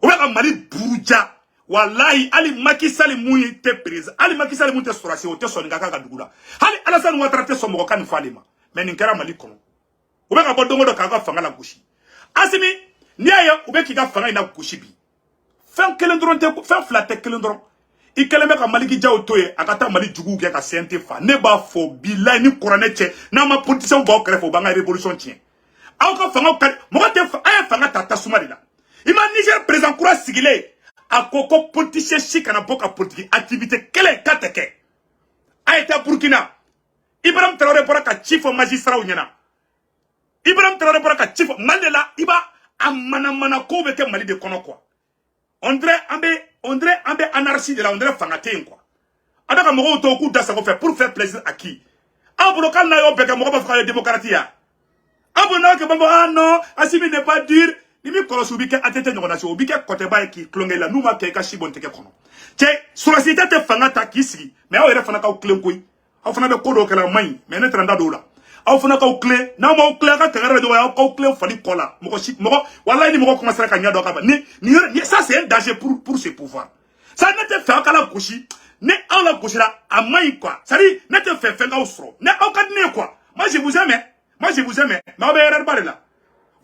o bɛ ka Mali buruja walahi hali Macky Sall mun tɛ président hali Macky Sall mun tɛ sɔrɔsi o tɛ sɔn nin ka kan ka dugu la hali Alassane Ouattara tɛ sɔn mɔgɔ ka nin fɔ ale ma mais nin kɛra Mali kɔnɔ o bɛ ka bɔ don o don k'a ka fanga la gosi Assimi n'i y'a ye u bɛ k'i ka fanga in la gosi bi fɛn kelen dɔrɔn tɛ fɛn fila tɛ kelen dɔrɔn i kɛlen bɛ ka Maliki Jaw to ye a ka taa Mali juguw kɛ ka CNT fa ne b'a fɔ bilahi ni kuranɛ cɛ n'an ma politiciens b'aw kɛrɛfɛ u b'an ka révolution tiɲɛ aw ka fanga ka mɔgɔ tɛ a ye fanga ta tasuma de la i ma Niger président kura sigilen a ko ko politicien si kana bɔ ka politique activité kelen k'a tɛ kɛ a ye taa Burkina Ibrahim Traoré bɔra ka ci fɔ magistrats ɲɛna Ibrahim Traoré bɔra ka ci fɔ Mali de la i b'a a manamana kow bɛ kɛ Mali de kɔnɔ quoi on dirait un peu anarchie de la on dirait fangaté quoi adaka mogo to ku dasago fait pour faire plaisir à qui abro kan na yo beka mogo ba fa démocratie ya abro na ke bambo ah non Assimi n'est pas dur ni mi korosu bi ke atete nyona so bi ke kote ba ki klonge la numa ke ka shibon teke kono che société te fangata ki sigi mais aw yere fana ka klen koy aw fana be kodo kala may mais ne tranda do la aw fana ka klen na mo klen ka kagara do aw ka klen fali kola mogo shi mogo wallahi ni mogo commencer ka nya do ka ba ni ça c'est un danger pour ce pouvoir ça ne te fait qu'à la gauche ne à la gauche là à main quoi ça dit ne te fait faire au sro ne au cadre quoi moi je vous aime mais on va erreur là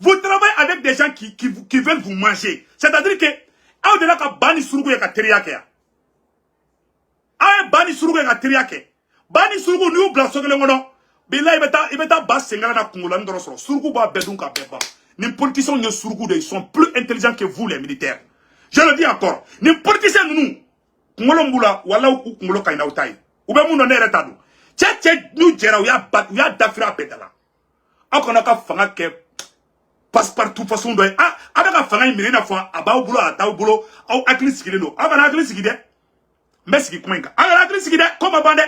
vous travaillez avec des gens qui veulent vous manger c'est-à-dire que au delà ka bani surugo ya ka teriake ya ay bani surugo ya ka teriake bani surugo ni ubla sogele ngono bila ibeta bas sengala na kungola ndoro soro surugo ba bedun ka beba les politiciens ne surugo ils sont plus intelligents que vous les militaires. Je le dis encore, les politiciens nous kungolo mbula wala u kungolo kaina utai ube muno ne reta do che nu jera ya dafira pedala akona ka fanga ke passe partout façon do abeka fanga imire na fo aba bulo ata bulo au akli sigide no aba na akli sigide mbesiki kumenga ala akli sigide koma bande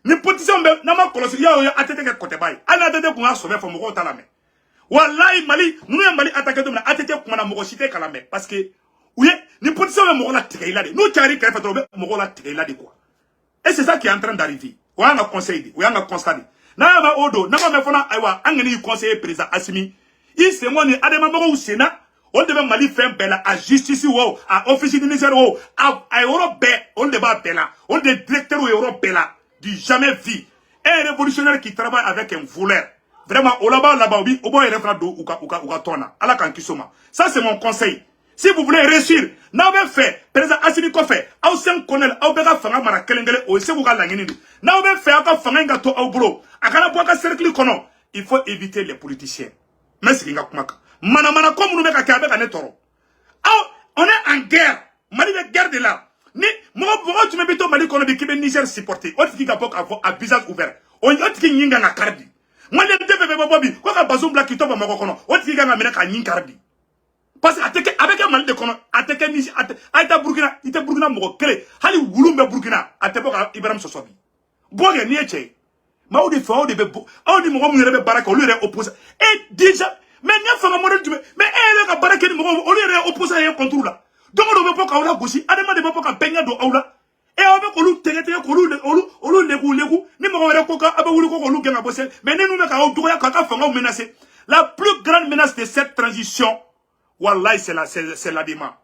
ni position be na ma kolosi ya atete ke kote bay ala atete ku nga sauver fo mo ko talame wallahi Mali nous ya Mali attaquer do na atete ku na mo ko cité kalame parce que oui ni position be mo ko la tikaila de nous tiari ke fa mo ko la tikaila de quoi et c'est ça qui est en train d'arriver on a conseillé on a constaté na ba odo na ba me fona aywa angeni conseiller président Assimi il se mo ni adema mo Sénat on devait Mali faire bella à justice ou à office du ministère ou à Europe on devait bella on de directeur Europe bella du jamais vu un révolutionnaire qui travaille avec un voleur vraiment au là-bas oui au bon il refra do ou tona ala kan kisoma ça c'est mon conseil si vous voulez réussir n'avez fait président Assimi ko fait au sen colonel au bega fanga mara kelengele o se buka langini n'avez fait aka fanga ngato au bureau akana boka cercle kono il faut éviter les politiciens merci nga kumaka mana comme nous meka kabe ka netoro on est en guerre Mali de guerre de là ni mo tu me bito Mali kono bi kibe Niger supporter o tiki ka pok à visage ouvert on tiki nyinga na kardi Mali de bebe bobi ko ka bazum black to ba mako kono o tiki ga mena ka nyinga kardi parce que ateke avec Mali de kono ateke Niger ata Burkina ite Burkina mo kele hali wulumbe Burkina atebo ka Ibrahim Sosobi boge ni eche ma o de fa o de be o di mo mo rebe baraka o le opposé et déjà mais n'y a pas de modèle du mais elle a barré qu'elle me opposé à un contrôle là donc on ne peut pas avoir aussi adama de pas peigner do aula et on veut qu'on nous tege qu'on nous legu ni mo wala ko ka abawulu ko lu genga bossel mais nous me ka o doya ka fanga menacer la plus grande menace de cette transition wallahi c'est l'abima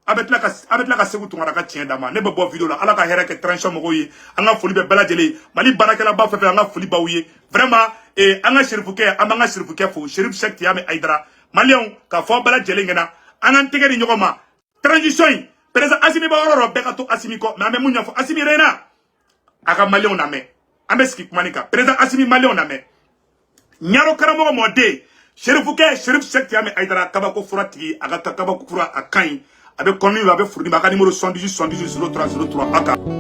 avec la segu tunga ka tien dama ne be bo vidéo là ala ka hera ke transition mo yi anga foli be bela jeli Mali barakela ba fefe anga foli ba wuye vraiment et anga sherifuke amanga sherifuke fo sherif Cheikh Tiame Aidara Malion ka fo bela jeli ngena anga tege ni nyokoma transition président Assimi ba oro beka to Assimi ko mais munya fo Assimi rena aka Malion na me ameski kumanika président Assimi Malion na me nyaro karamo mo de sherifuke sherif Cheikh Tiame Aidara kabako furati aga kabako fura akai avec connu avec fourni baka numéro 78 03 03 aka